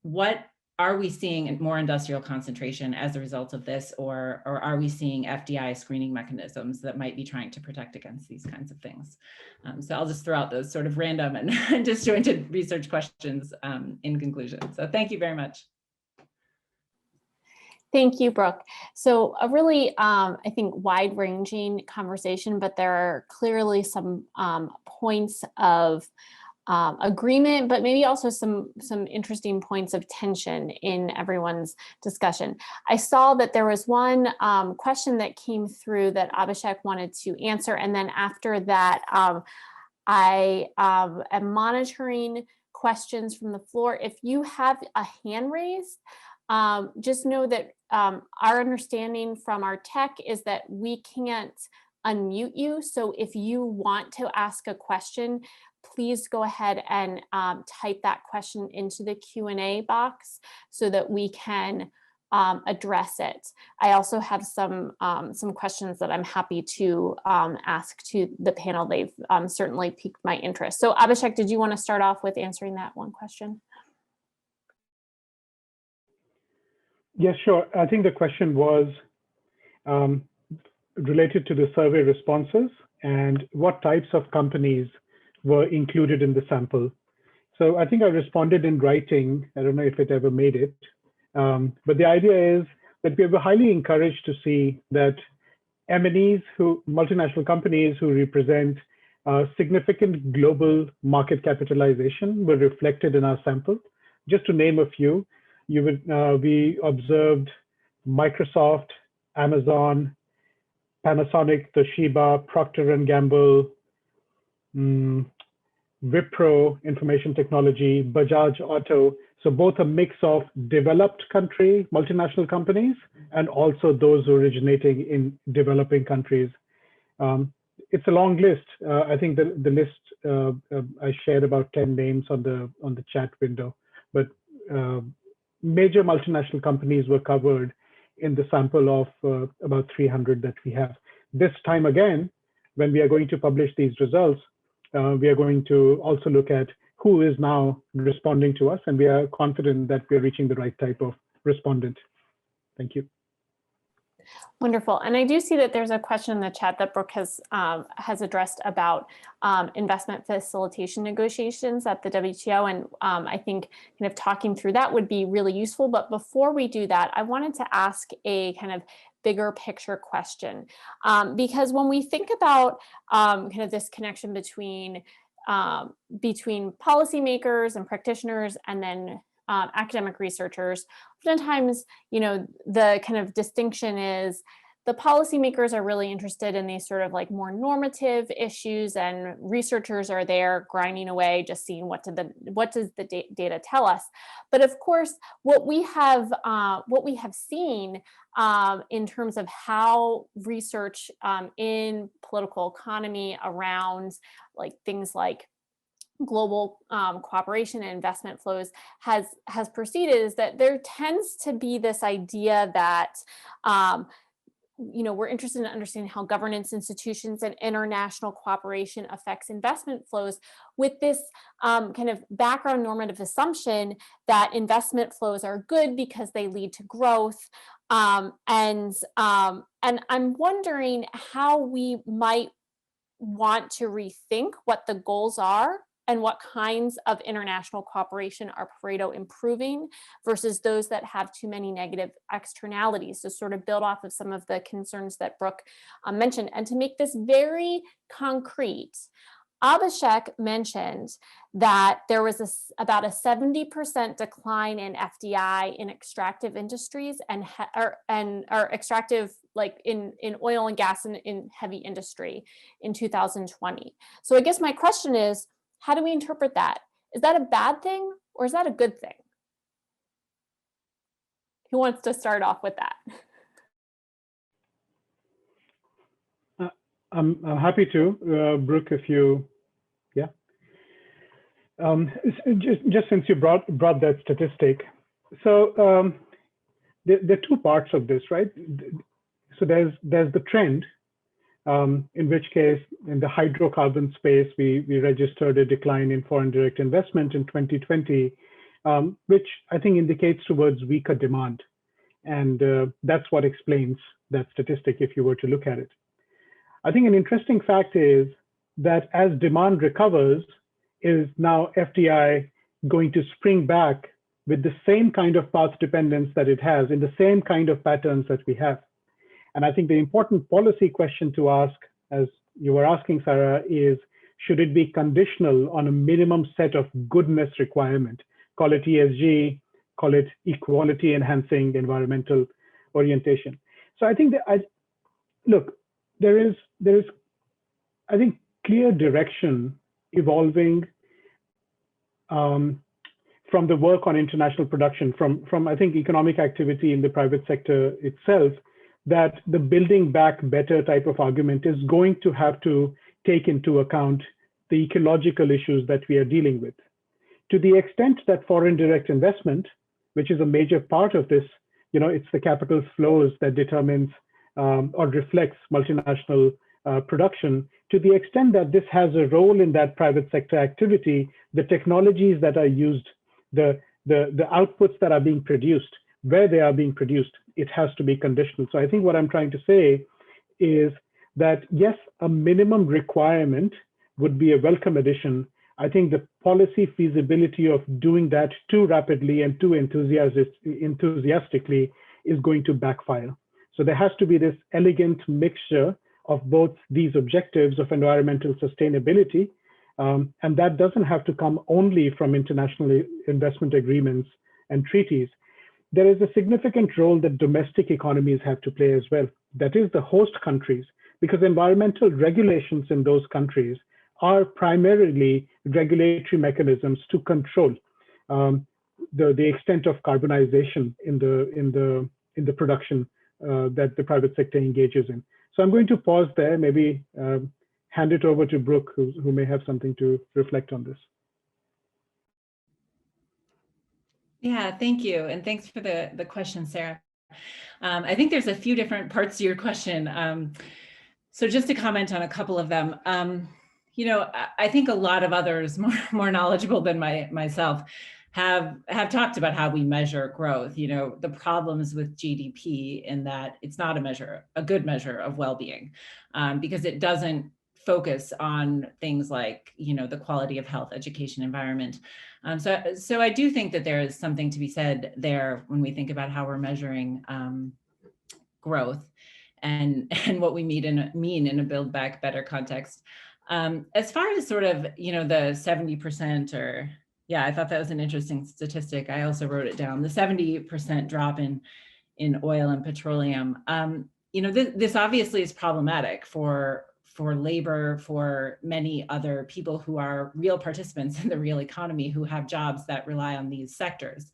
what are we seeing more industrial concentration as a result of this, or are we seeing FDI screening mechanisms that might be trying to protect against these kinds of things? So I'll just throw out those sort of random and disjointed research questions in conclusion. So thank you very much. Thank you, Brooke. So a really, I think, wide-ranging conversation, but there are clearly some points of agreement, but maybe also some interesting points of tension in everyone's discussion. I saw that there was one question that came through that Abhishek wanted to answer, and then after that, I am monitoring questions from the floor. If you have a hand raised, just know that our understanding from our tech is that we can't unmute you. So if you want to ask a question, please go ahead and type that question into the Q&A box so that we can address it. I also have some questions that I'm happy to ask to the panel. They've certainly piqued my interest. So Abhishek, did you want to start off with answering that one question? Yes, sure. I think the question was related to the survey responses and what types of companies were included in the sample. So I think I responded in writing. I don't know if it ever made it, but the idea is that we were highly encouraged to see that M&Es, multinational companies who represent significant global market capitalization, were reflected in our sample. Just to name a few, we observed Microsoft, Amazon, Panasonic, Toshiba, Procter & Gamble, Wipro, Information Technology, Bajaj Auto. So both a mix of developed country multinational companies and also those originating in developing countries. it's a long list. I think the list I shared about 10 names on the chat window, but major multinational companies were covered in the sample of about 300 that we have. This time again, when we are going to publish these results, we are going to also look at who is now responding to us, and we are confident that we are reaching the right type of respondent. Thank you. Wonderful. And I do see that there's a question in the chat that Brooke has addressed about investment facilitation negotiations at the WTO. And I think kind of talking through that would be really useful. But before we do that, I wanted to ask a kind of bigger picture question. Because when we think about kind of this connection between policymakers and practitioners and then academic researchers, oftentimes, the kind of distinction is the policymakers are really interested in these sort of like more normative issues, and researchers are there grinding away, just seeing what does the data tell us. But of course, what we have seen in terms of how research in political economy around like things like global cooperation and investment flows has proceeded is that there tends to be this idea that we're interested in understanding how governance institutions and international cooperation affects investment flows, with this kind of background normative assumption that investment flows are good because they lead to growth. And I'm wondering how we might want to rethink what the goals are and what kinds of international cooperation are Pareto improving versus those that have too many negative externalities, to sort of build off of some of the concerns that Brooke mentioned. And to make this very concrete, Abhishek mentioned that there was about a 70% decline in FDI in extractive industries and extractive, like in oil and gas and in heavy industry in 2020. So I guess my question is, how do we interpret that? Is that a bad thing or is that a good thing? Who wants to start off with that? I'm happy to, Brooke, if you, yeah. Just since you brought that statistic. So there are two parts of this, right? So there's the trend, in which case in the hydrocarbon space, we registered a decline in foreign direct investment in 2020, which I think indicates towards weaker demand. And that's what explains that statistic if you were to look at it. I think an interesting fact is that as demand recovers, is now FDI going to spring back with the same kind of path dependence that it has in the same kind of patterns that we have? And I think the important policy question to ask, as you were asking, Sarah, is should it be conditional on a minimum set of goodness requirement? Call it ESG, call it equality enhancing environmental orientation. So I think that look, there is I think clear direction evolving from the work on international production, from I think economic activity in the private sector itself, that the building back better type of argument is going to have to take into account the ecological issues that we are dealing with. To the extent that foreign direct investment, which is a major part of this, it's the capital flows that determines or reflects multinational production, to the extent that this has a role in that private sector activity, the technologies that are used, the outputs that are being produced, where they are being produced, it has to be conditional. So I think what I'm trying to say is that, yes, a minimum requirement would be a welcome addition. I think the policy feasibility of doing that too rapidly and too enthusiastically is going to backfire. So there has to be this elegant mixture of both these objectives of environmental sustainability, and that doesn't have to come only from international investment agreements and treaties. There is a significant role that domestic economies have to play as well. That is the host countries, because environmental regulations in those countries are primarily regulatory mechanisms to control the extent of carbonization in the production that the private sector engages in. So I'm going to pause there. Maybe hand it over to Brooke, who may have something to reflect on this. Yeah, thank you. And thanks for the question, Sarah. I think there's a few different parts to your question. So just to comment on a couple of them, you know, I think a lot of others more knowledgeable than myself have talked about how we measure growth. You know, the problems with GDP in that it's not a good measure of well-being, because it doesn't focus on things like, you know, the quality of health, education, environment. So I do think that there is something to be said there when we think about how we're measuring growth and what we mean in a Build Back Better context. As far as sort of, you know, the 70% or, yeah, I thought that was an interesting statistic. I also wrote it down, the 70% drop in oil and petroleum. You know, this obviously is problematic for labor, for many other people who are real participants in the real economy, who have jobs that rely on these sectors.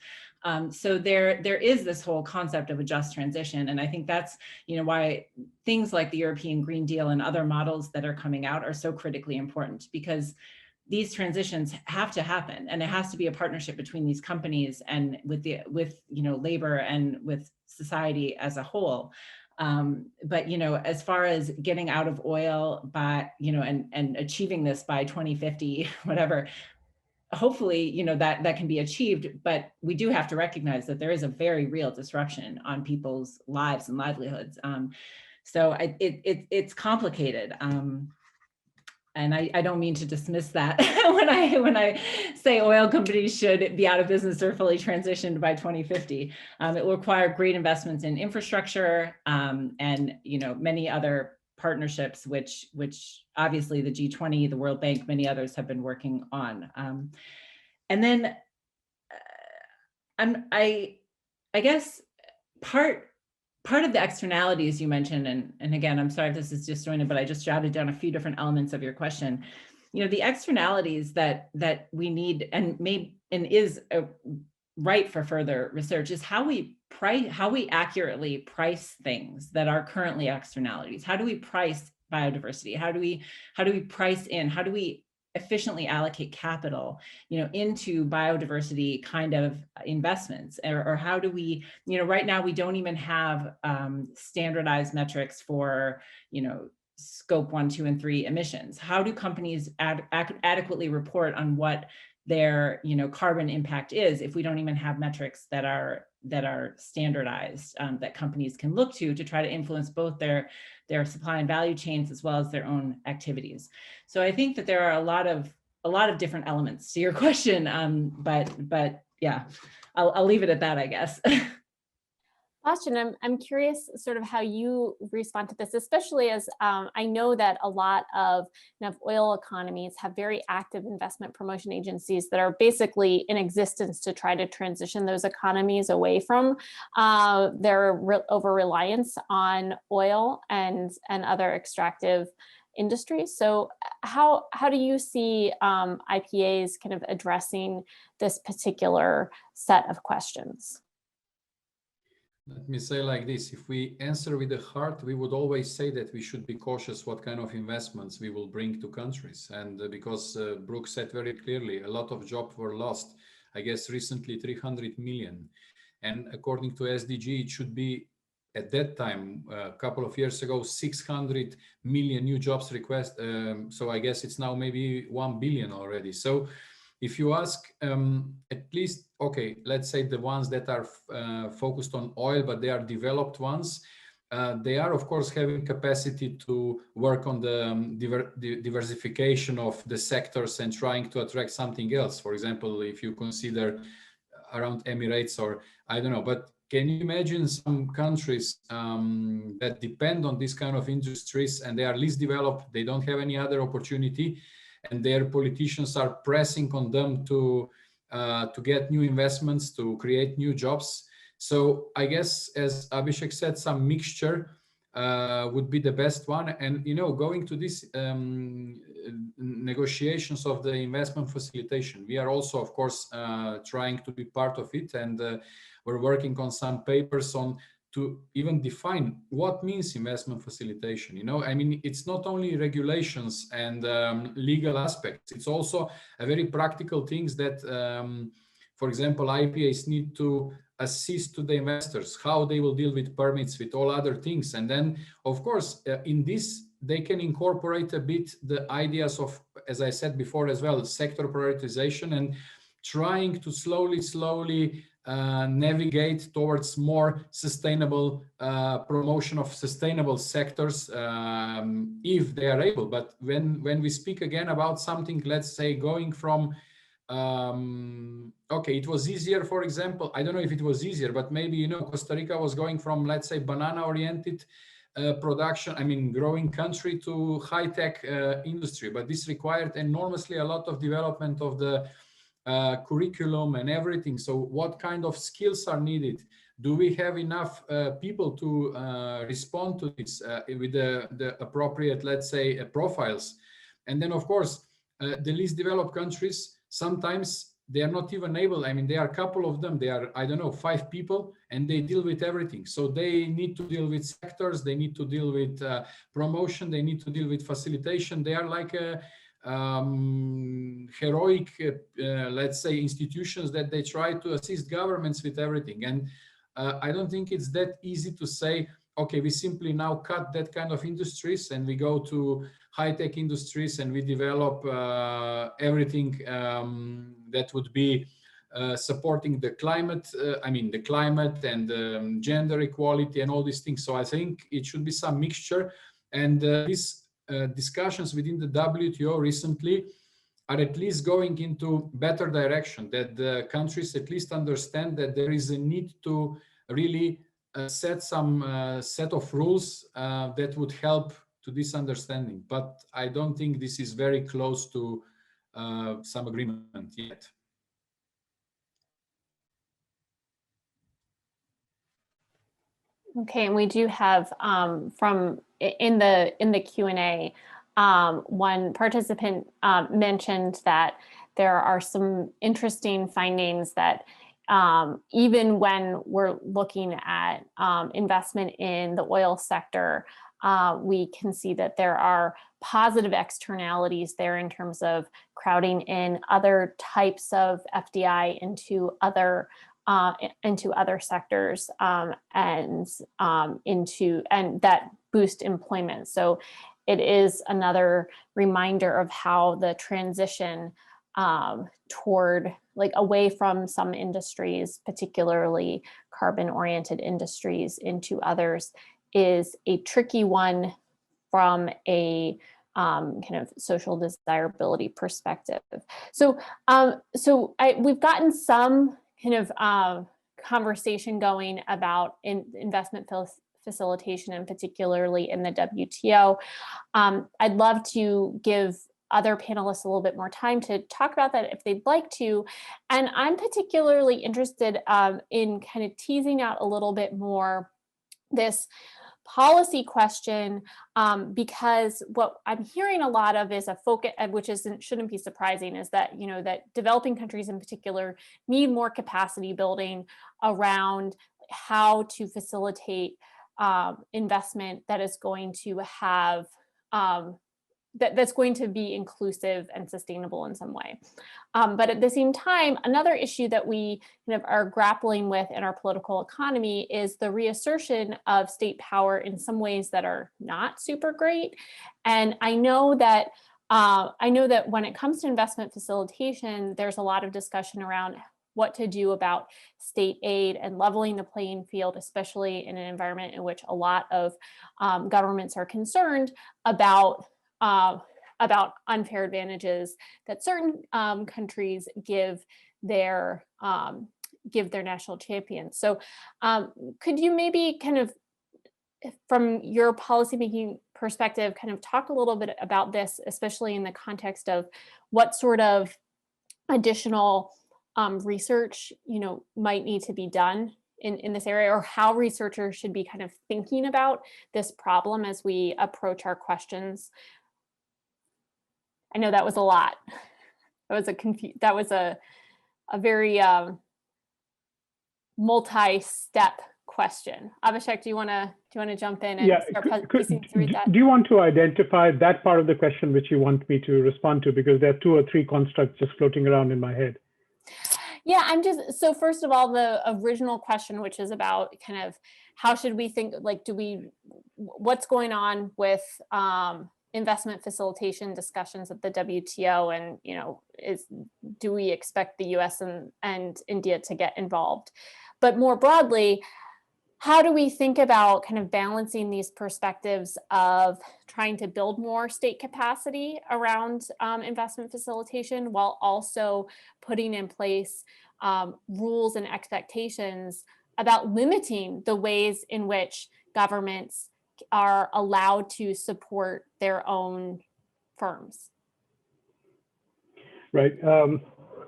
So there is this whole concept of a just transition. And I think that's, you know, why things like the European Green Deal and other models that are coming out are so critically important, because these transitions have to happen, and it has to be a partnership between these companies and with you know, labor and with society as a whole. But, you know, as far as getting out of oil by, you know, and achieving this by 2050, whatever, hopefully, you know, that can be achieved, but we do have to recognize that there is a very real disruption on people's lives and livelihoods. So it's complicated. And I don't mean to dismiss that when I say oil companies should be out of business or fully transitioned by 2050. It will require great investments in infrastructure and, you know, many other partnerships, which obviously the G20, the World Bank, many others have been working on. And then I guess part of the externalities you mentioned, and again, I'm sorry if this is disjointed, but I just jotted down a few different elements of your question. You know, the externalities that we need and is right for further research is how we accurately price things that are currently externalities. How do we price biodiversity? How do we price in? How do we efficiently allocate capital, you know, into biodiversity kind of investments, or how do we, you know, right now we don't even have standardized metrics for, you know, scope 1, 2, and 3 emissions. How do companies adequately report on what their, you know, carbon impact is if we don't even have metrics that are standardized that companies can look to try to influence both their supply and value chains as well as their own activities? So I think that there are a lot of different elements to your question, but yeah, I'll leave it at that, I guess. Bostjan, I'm curious sort of how you respond to this, especially as I know that a lot of oil economies have very active investment promotion agencies that are basically in existence to try to transition those economies away from their over-reliance on oil and other extractive industries. So how do you see IPAs kind of addressing this particular set of questions? Let me say like this, if we answer with the heart, we would always say that we should be cautious what kind of investments we will bring to countries. And because Brooke said very clearly, a lot of jobs were lost, I guess recently 300 million. And according to SDG, it should be at that time, a couple of years ago, 600 million new jobs request. So I guess it's now maybe 1 billion already. So if you ask at least, okay, let's say the ones that are focused on oil, but they are developed ones, they are of course having capacity to work on the diversification of the sectors and trying to attract something else. For example, if you consider around Emirates or I don't know, but can you imagine some countries that depend on this kind of industries and they are least developed, they don't have any other opportunity, and their politicians are pressing on them to get new investments, to create new jobs. So I guess, as Abhishek said, some mixture would be the best one. And, you know, going to these negotiations of the investment facilitation, we are also, of course, trying to be part of it. And we're working on some papers on to even define what means investment facilitation. I mean, it's not only regulations and legal aspects, it's also a very practical things that, for example, IPAs need to assist to the investors, how they will deal with permits, with all other things. And then, of course, in this, they can incorporate a bit the ideas of, as I said before as well, sector prioritization and trying to slowly navigate towards more sustainable promotion of sustainable sectors, if they are able. But when we speak again about something, let's say going from okay, it was easier, for example, I don't know if it was easier, but maybe Costa Rica was going from, let's say, banana oriented production, I mean growing country, to high-tech industry, but this required enormously a lot of development of the curriculum and everything. So what kind of skills are needed? Do we have enough people to respond to this with the appropriate, let's say, profiles? And then, of course, the least developed countries, sometimes they are not even able, I mean, there are a couple of them, they are, I don't know, 5 people, and they deal with everything. So they need to deal with sectors, they need to deal with promotion, they need to deal with facilitation. They are like a heroic, let's say, institutions that they try to assist governments with everything. And I don't think it's that easy to say, okay, we simply now cut that kind of industries and we go to high-tech industries and we develop everything that would be supporting the climate, I mean, the climate and gender equality and all these things. So I think it should be some mixture. And these discussions within the WTO recently are at least going into better direction, that the countries at least understand that there is a need to really set some set of rules that would help to this understanding. But I don't think this is very close to some agreement yet. Okay, and we do have from in the Q&A, one participant mentioned that there are some interesting findings that even when we're looking at investment in the oil sector, we can see that there are positive externalities there in terms of crowding in other types of FDI into other sectors and that boost employment. So it is another reminder of how the transition toward, like, away from some industries, particularly carbon-oriented industries, into others is a tricky one from a kind of social desirability perspective. So, we've gotten some kind of conversation going about investment facilitation, and particularly in the WTO. I'd love to give other panelists a little bit more time to talk about that if they'd like to. And I'm particularly interested in kind of teasing out a little bit more this policy question, because what I'm hearing a lot of is a focus, which shouldn't be surprising, is that that developing countries in particular need more capacity building around how to facilitate investment that is going to have that's going to be inclusive and sustainable in some way. But at the same time, another issue that we kind of are grappling with in our political economy is the reassertion of state power in some ways that are not super great. And I know that when it comes to investment facilitation, there's a lot of discussion around what to do about state aid and leveling the playing field, especially in an environment in which a lot of governments are concerned about unfair advantages that certain countries give their national champions. So could you maybe kind of, from your policymaking perspective, kind of talk a little bit about this, especially in the context of what sort of additional research might need to be done in this area, or how researchers should be kind of thinking about this problem as we approach our questions? I know that was a lot. That was a very multi-step question. Abhishek, do you want to jump in and start piecing through that? Do you want to identify that part of the question which you want me to respond to? Because there are 2 or 3 constructs just floating around in my head. Yeah, so first of all, the original question, which is about kind of how should we think, like, what's going on with investment facilitation discussions at the WTO, and, you know, do we expect the US and India to get involved? But more broadly, how do we think about kind of balancing these perspectives of trying to build more state capacity around investment facilitation while also putting in place rules and expectations about limiting the ways in which governments are allowed to support their own firms? Right.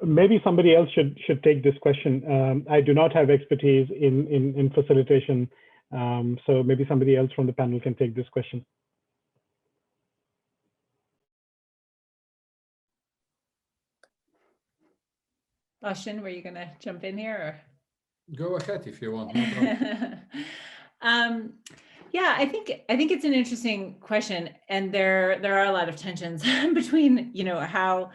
Maybe somebody else should take this question. I do not have expertise in facilitation, so maybe somebody else from the panel can take this question. Bostjan, were you going to jump in here? Or? Go ahead if you want. No problem. Yeah, I think it's an interesting question, and there are a lot of tensions between, you know, how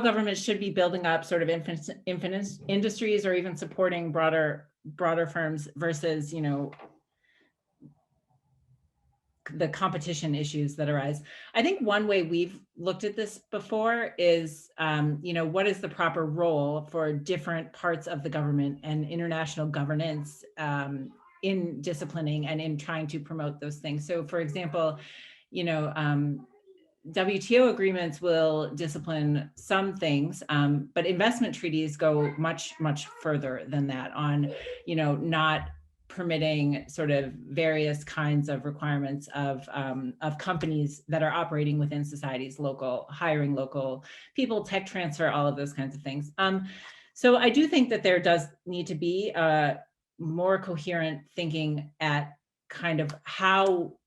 governments should be building up sort of infinite industries or even supporting broader firms versus, you know, the competition issues that arise. I think one way we've looked at this before is, you know, what is the proper role for different parts of the government and international governance in disciplining and in trying to promote those things. So, for example, you know, WTO agreements will discipline some things, but investment treaties go much further than that on, you know, not permitting sort of various kinds of requirements of companies that are operating within societies, hiring local people, tech transfer, all of those kinds of things. So I do think that there does need to be more coherent thinking at kind of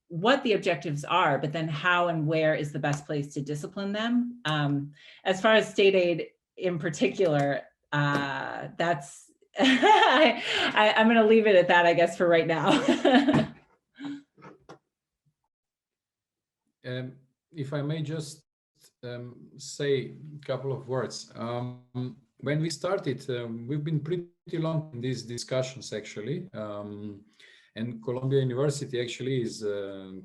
what the objectives are, but then how and where is the best place to discipline them. As far as state aid in particular, that's, I'm going to leave it at that, I guess, for right now. If I may just say a couple of words. When we started, we've been pretty long in these discussions, actually. And Columbia University actually is,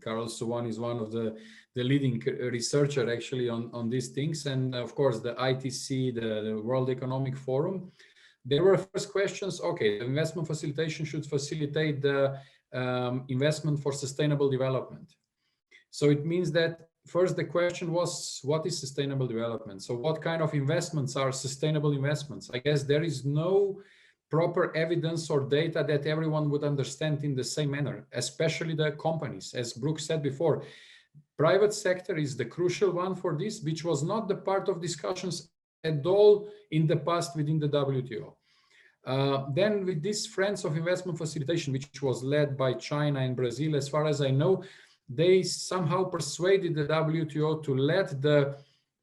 Carl Suwan is one of the leading researcher actually on these things. And of course, the ITC, the World Economic Forum, there were first questions, okay, the investment facilitation should facilitate the investment for sustainable development. So it means that first the question was, what is sustainable development? So what kind of investments are sustainable investments? I guess there is no proper evidence or data that everyone would understand in the same manner, especially the companies. As Brooke said before, private sector is the crucial one for this, which was not the part of discussions at all in the past within the WTO. Then with this Friends of Investment Facilitation, which was led by China and Brazil, as far as I know, they somehow persuaded the WTO to let the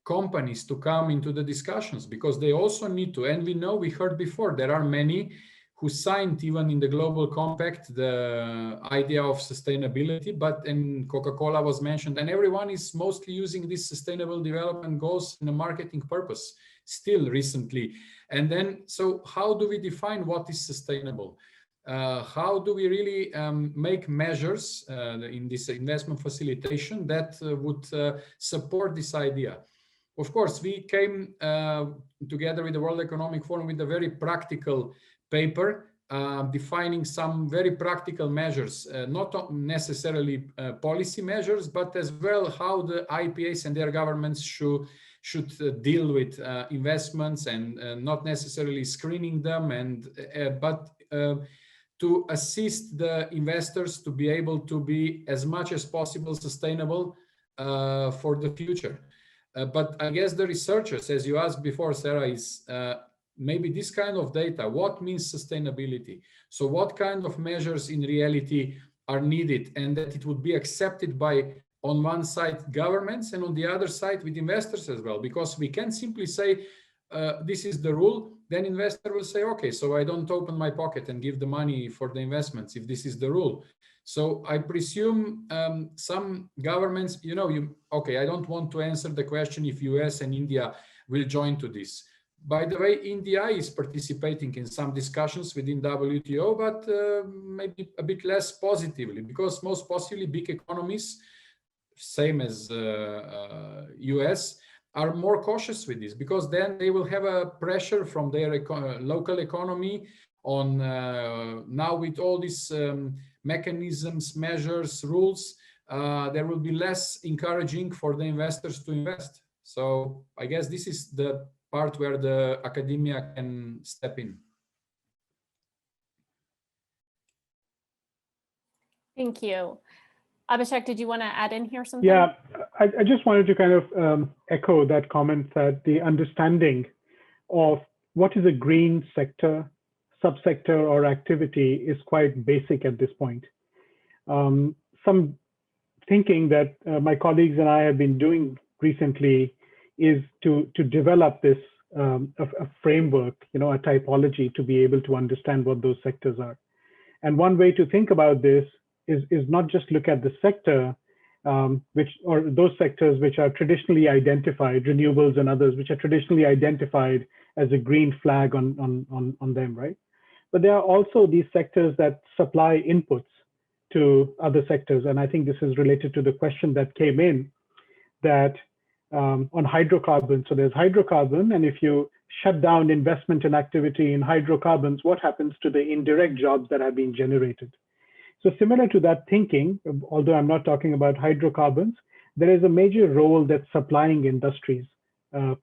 companies to come into the discussions, because they also need to. And we heard before, there are many who signed even in the Global Compact the idea of sustainability, and Coca-Cola was mentioned, and everyone is mostly using these sustainable development goals in a marketing purpose still recently. And then, so how do we define what is sustainable? How do we really make measures in this investment facilitation that would support this idea? Of course, we came together with the World Economic Forum with a very practical paper defining some very practical measures, not necessarily policy measures, but as well how the IPAs and their governments should deal with investments, and not necessarily screening them, but to assist the investors to be able to be as much as possible sustainable for the future. But I guess the researchers, as you asked before, Sarah, is maybe this kind of data. What means sustainability? So what kind of measures in reality are needed, and that it would be accepted by, on one side, governments, and on the other side with investors as well? Because we can't simply say this is the rule, then investor will say, okay, so I don't open my pocket and give the money for the investments if this is the rule. So I presume some governments, okay, I don't want to answer the question if US and India will join to this. By the way, India is participating in some discussions within WTO, but maybe a bit less positively, because most possibly big economies, same as US, are more cautious with this, because then they will have a pressure from their local economy on now with all these mechanisms, measures, rules, there will be less encouraging for the investors to invest. So I guess this is the part where the academia can step in. Thank you. Abhishek, did you want to add in here something? Yeah, I just wanted to kind of echo that comment, that the understanding of what is a green sector, subsector, or activity is quite basic at this point. Some thinking that my colleagues and I have been doing recently is to develop this a framework, a typology to be able to understand what those sectors are. And one way to think about this is not just look at the sector, or those sectors which are traditionally identified, renewables and others, which are traditionally identified as a green flag on them, right? But there are also these sectors that supply inputs to other sectors. And I think this is related to the question that came in, that on hydrocarbons. So there's hydrocarbon, and if you shut down investment and activity in hydrocarbons, what happens to the indirect jobs that have been generated? So similar to that thinking, although I'm not talking about hydrocarbons, there is a major role that supplying industries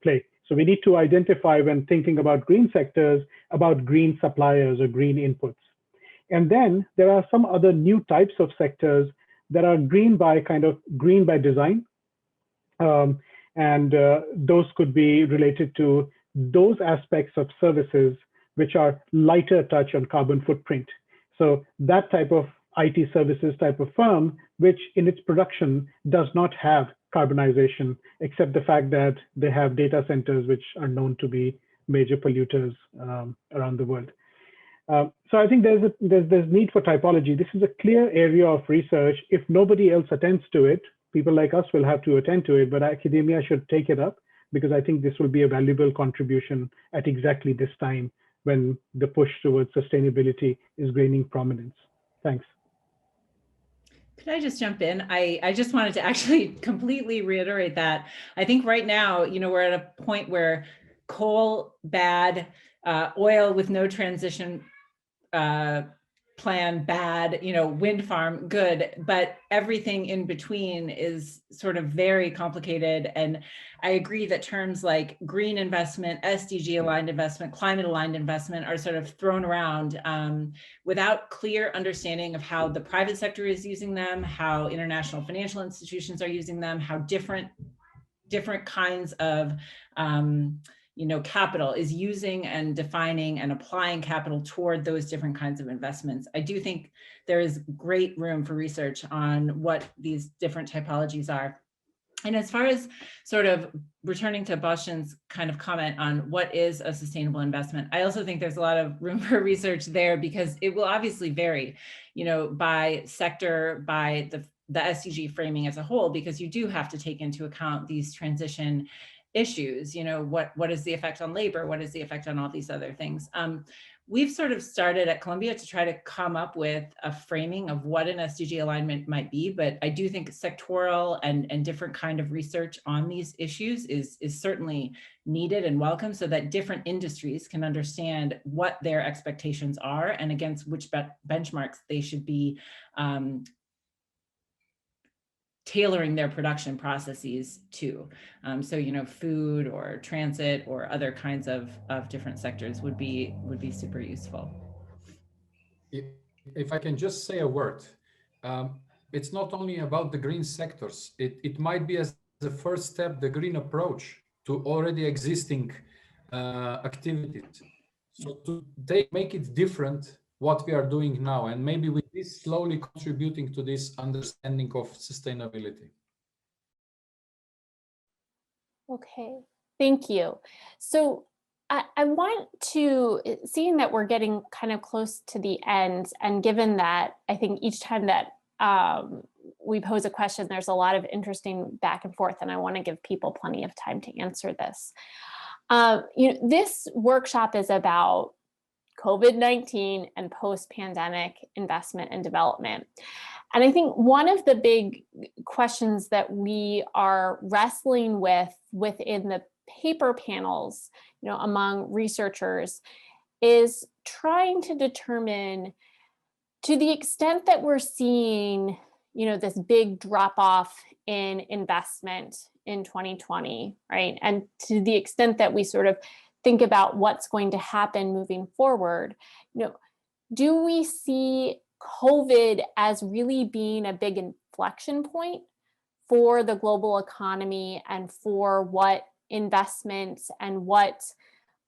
play. So we need to identify, when thinking about green sectors, about green suppliers or green inputs. And then there are some other new types of sectors that are green by design. And those could be related to those aspects of services which are lighter touch on carbon footprint. So that type of IT services type of firm, which in its production does not have carbonization, except the fact that they have data centers which are known to be major polluters around the world. So I think there's need for typology. This is a clear area of research. If nobody else attends to it, people like us will have to attend to it, but academia should take it up, because I think this will be a valuable contribution at exactly this time when the push towards sustainability is gaining prominence. Thanks. Could I just jump in? I just wanted to actually completely reiterate that. I think right now, we're at a point where coal, bad, oil with no transition plan, bad, wind farm, good, but everything in between is sort of very complicated. And I agree that terms like green investment, SDG aligned investment, climate aligned investment are sort of thrown around without clear understanding of how the private sector is using them, how international financial institutions are using them, how different kinds of capital is using and defining and applying capital toward those different kinds of investments. I do think there is great room for research on what these different typologies are. And as far as sort of returning to Bostjan's kind of comment on what is a sustainable investment, I also think there's a lot of room for research there, because it will obviously vary, by sector, by the SDG framing as a whole, because you do have to take into account these transition issues. What is the effect on labor? What is the effect on all these other things? We've sort of started at Columbia to try to come up with a framing of what an SDG alignment might be, but I do think sectoral and different kind of research on these issues is certainly needed and welcome, so that different industries can understand what their expectations are and against which benchmarks they should be tailoring their production processes to. So, food or transit or other kinds of different sectors would be super useful. If I can just say a word, it's not only about the green sectors. It might be as the first step, the green approach to already existing activities. So to make it different what we are doing now, and maybe with this slowly contributing to this understanding of sustainability. Okay, thank you. So I want to, seeing that we're getting kind of close to the end, and given that I think each time that we pose a question, there's a lot of interesting back and forth, and I want to give people plenty of time to answer this. This workshop is about COVID-19 and post-pandemic investment and development. And I think one of the big questions that we are wrestling with within the paper panels, among researchers, is trying to determine, to the extent that we're seeing, this big drop off in investment in 2020, right? And to the extent that we sort of think about what's going to happen moving forward, do we see COVID as really being a big inflection point for the global economy and for what investments and what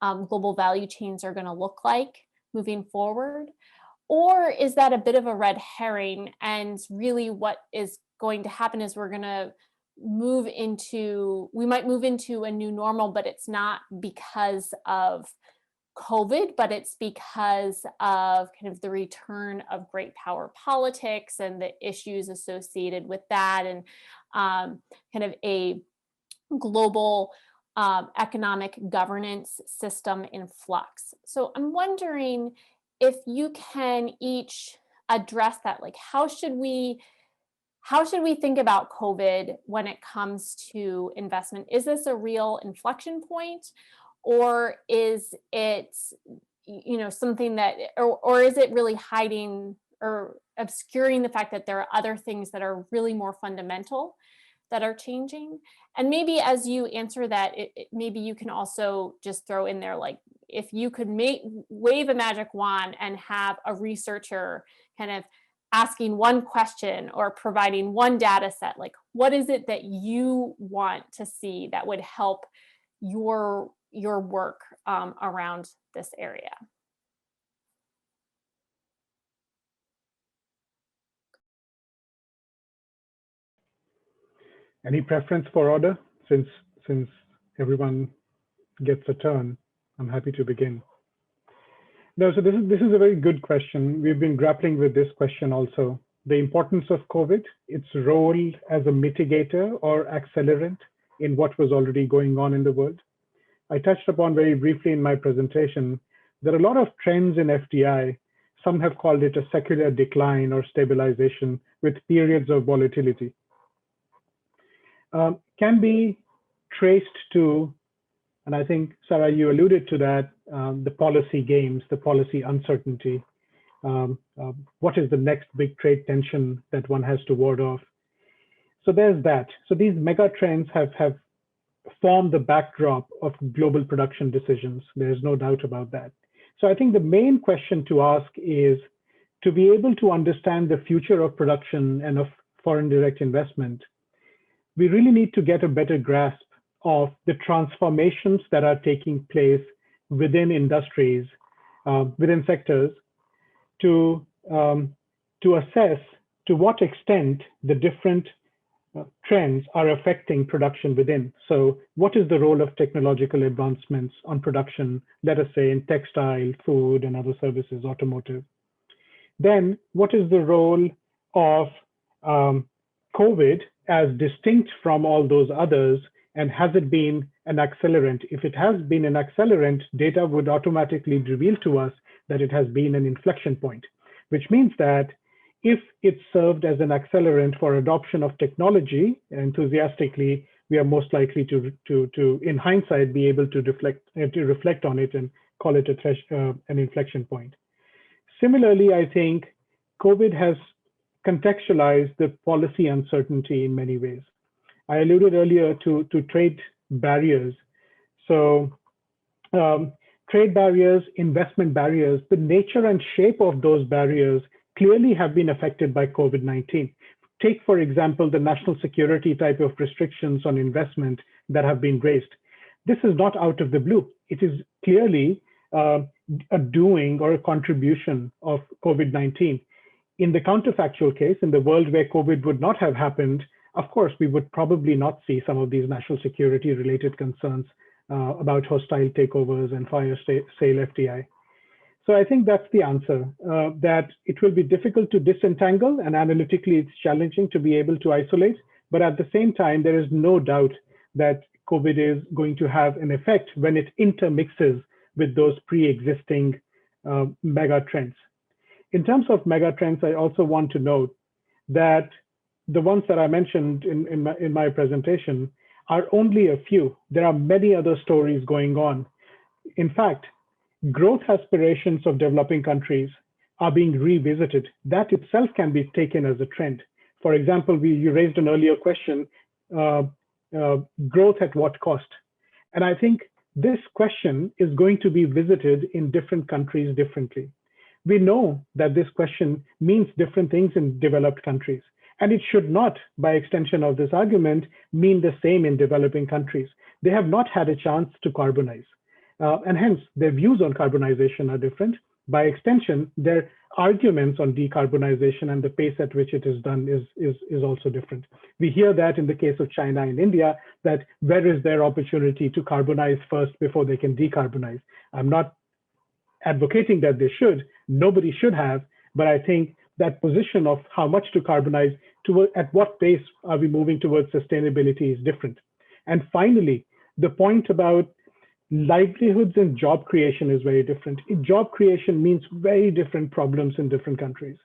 global value chains are going to look like moving forward? Or is that a bit of a red herring, and really what is going to happen is we might move into a new normal, but it's not because of COVID, but it's because of kind of the return of great power politics and the issues associated with that, and kind of a global economic governance system in flux. So I'm wondering if you can each address that, like how should we think about COVID when it comes to investment? Is this a real inflection point, or is it, something that, or is it really hiding or obscuring the fact that there are other things that are really more fundamental that are changing? And maybe as you answer that, maybe you can also just throw in there, like, if you could wave a magic wand and have a researcher kind of asking one question or providing one data set, like what is it that you want to see that would help your work around this area? Any preference for order? Since everyone gets a turn, I'm happy to begin. No, so this is a very good question. We've been grappling with this question also. The importance of COVID, its role as a mitigator or accelerant in what was already going on in the world. I touched upon very briefly in my presentation, there are a lot of trends in FDI. Some have called it a secular decline or stabilization with periods of volatility. Can be traced to, and I think, Sarah, you alluded to that, the policy games, the policy uncertainty. What is the next big trade tension that one has to ward off? So there's that. So these mega trends have formed the backdrop of global production decisions. There's no doubt about that. So I think the main question to ask is, to be able to understand the future of production and of foreign direct investment, we really need to get a better grasp of the transformations that are taking place within industries, within sectors, to assess to what extent the different trends are affecting production within. So what is the role of technological advancements on production, let us say in textile, food, and other services, automotive? Then what is the role of COVID as distinct from all those others, and has it been an accelerant? If it has been an accelerant, data would automatically reveal to us that it has been an inflection point, which means that if it served as an accelerant for adoption of technology enthusiastically, we are most likely to in hindsight, be able to reflect on it and call it an inflection point. Similarly, I think COVID has contextualized the policy uncertainty in many ways. I alluded earlier to trade barriers. So trade barriers, investment barriers, the nature and shape of those barriers clearly have been affected by COVID-19. Take, for example, the national security type of restrictions on investment that have been raised. This is not out of the blue. It is clearly a doing or a contribution of COVID-19. In the counterfactual case, in the world where COVID would not have happened, of course, we would probably not see some of these national security related concerns about hostile takeovers and fire sale FDI. So I think that's the answer, that it will be difficult to disentangle, and analytically it's challenging to be able to isolate. But at the same time, there is no doubt that COVID is going to have an effect when it intermixes with those pre-existing mega trends. In terms of mega trends, I also want to note that the ones that I mentioned in my presentation are only a few. There are many other stories going on. In fact, growth aspirations of developing countries are being revisited. That itself can be taken as a trend. For example, you raised an earlier question, growth at what cost? And I think this question is going to be visited in different countries differently. We know that this question means different things in developed countries, and it should not, by extension of this argument, mean the same in developing countries. They have not had a chance to carbonize, and hence their views on carbonization are different. By extension, their arguments on decarbonization and the pace at which it is done is also different. We hear that in the case of China and India, that where is their opportunity to carbonize first before they can decarbonize? I'm not advocating that they should, nobody should have, but I think that position of how much to carbonize, at what pace are we moving towards sustainability is different. And finally, the point about livelihoods and job creation is very different. Job creation means very different problems in different countries.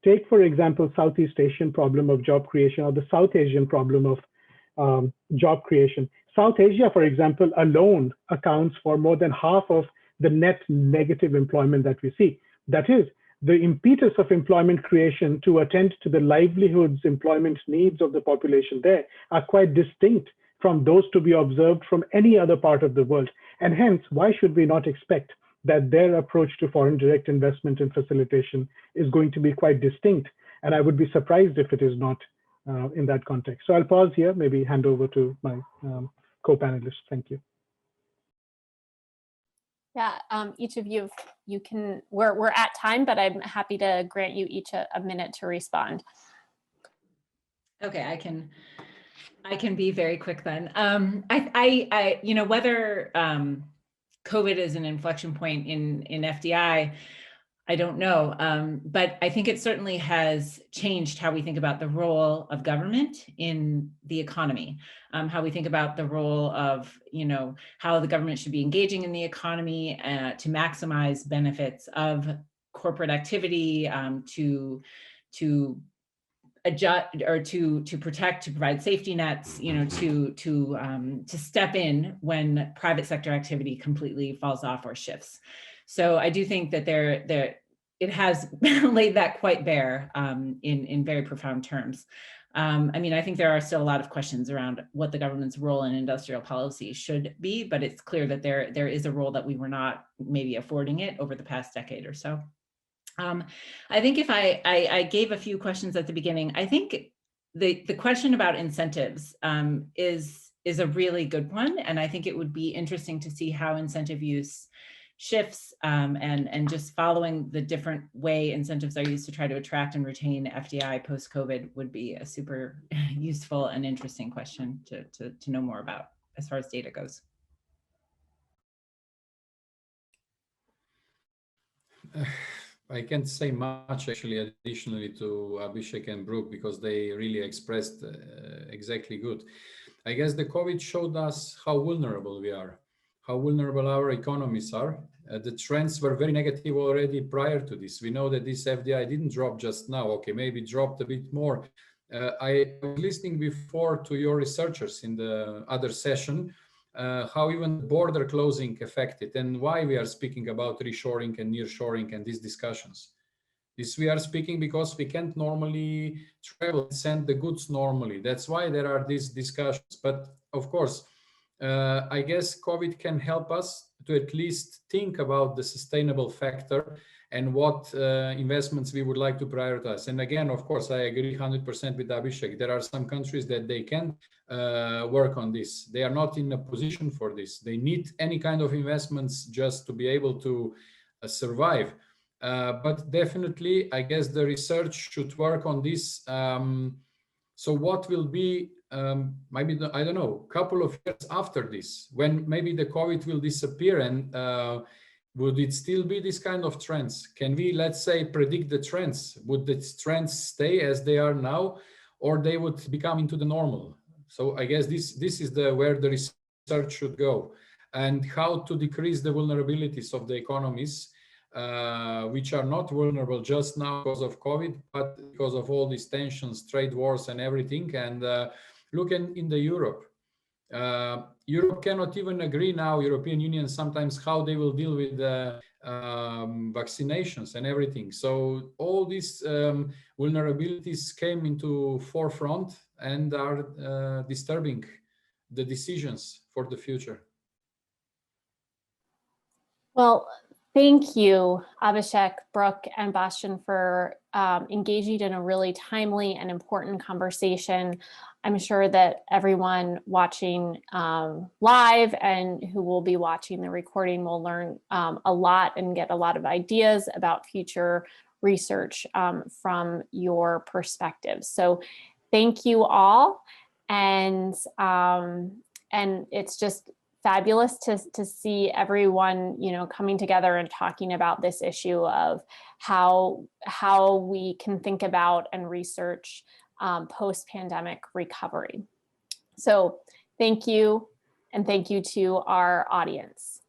Take, for example, Southeast Asian problem of job creation, or the South Asian problem of job creation. South Asia, for example, alone accounts for more than half of the net negative employment that we see. That is, the impetus of employment creation to attend to the livelihoods, employment needs of the population there are quite distinct from those to be observed from any other part of the world. And hence, why should we not expect that their approach to foreign direct investment and facilitation is going to be quite distinct? And I would be surprised if it is not in that context. So I'll pause here, maybe hand over to my co-panelists. Thank you. Yeah, each of you can, we're at time, but I'm happy to grant you each a minute to respond. Okay, I can be very quick then. I you know, whether COVID is an inflection point in FDI, I don't know, but I think it certainly has changed how we think about the role of government in the economy, how we think about the role of, you know, how the government should be engaging in the economy to maximize benefits of corporate activity, to adjust or to protect, to provide safety nets, you know, to step in when private sector activity completely falls off or shifts. So I do think that it has laid that quite bare in very profound terms. I mean, I think there are still a lot of questions around what the government's role in industrial policy should be, but it's clear that there is a role that we were not maybe affording it over the past decade or so. I think if I gave a few questions at the beginning, I think the question about incentives is a really good one. And I think it would be interesting to see how incentive use shifts and just following the different way incentives are used to try to attract and retain FDI post-COVID would be a super useful and interesting question to know more about as far as data goes. I can't say much actually additionally to Abhishek and Brooke, because they really expressed exactly good. I guess the COVID showed us how vulnerable we are, how vulnerable our economies are. The trends were very negative already prior to this. We know that this FDI didn't drop just now. Okay, maybe dropped a bit more. I was listening before to your researchers in the other session, how even border closing affected, and why we are speaking about reshoring and nearshoring and these discussions. This we are speaking because we can't normally travel and send the goods normally. That's why there are these discussions. But of course, I guess COVID can help us to at least think about the sustainable factor and what investments we would like to prioritize. And again, of course, I agree 100% with Abhishek. There are some countries that they can work on this. They are not in a position for this. They need any kind of investments just to be able to survive. But definitely, I guess the research should work on this. So what will be maybe, I don't know, couple of years after this, when maybe the COVID will disappear, and would it still be this kind of trends? Can we, let's say, predict the trends? Would the trends stay as they are now, or they would become into the normal? So I guess this is where the research should go, and how to decrease the vulnerabilities of the economies, which are not vulnerable just now because of COVID, but because of all these tensions, trade wars and everything. And look in the Europe. Europe cannot even agree now, European Union, sometimes how they will deal with vaccinations and everything. So all these vulnerabilities came into forefront and are disturbing the decisions for the future. Well, thank you, Abhishek, Brooke, and Bostjan, for engaging in a really timely and important conversation. I'm sure that everyone watching live and who will be watching the recording will learn a lot and get a lot of ideas about future research from your perspective. So thank you all. And it's just fabulous to see everyone, coming together and talking about this issue of how we can think about and research post-pandemic recovery. So thank you, and thank you to our audience.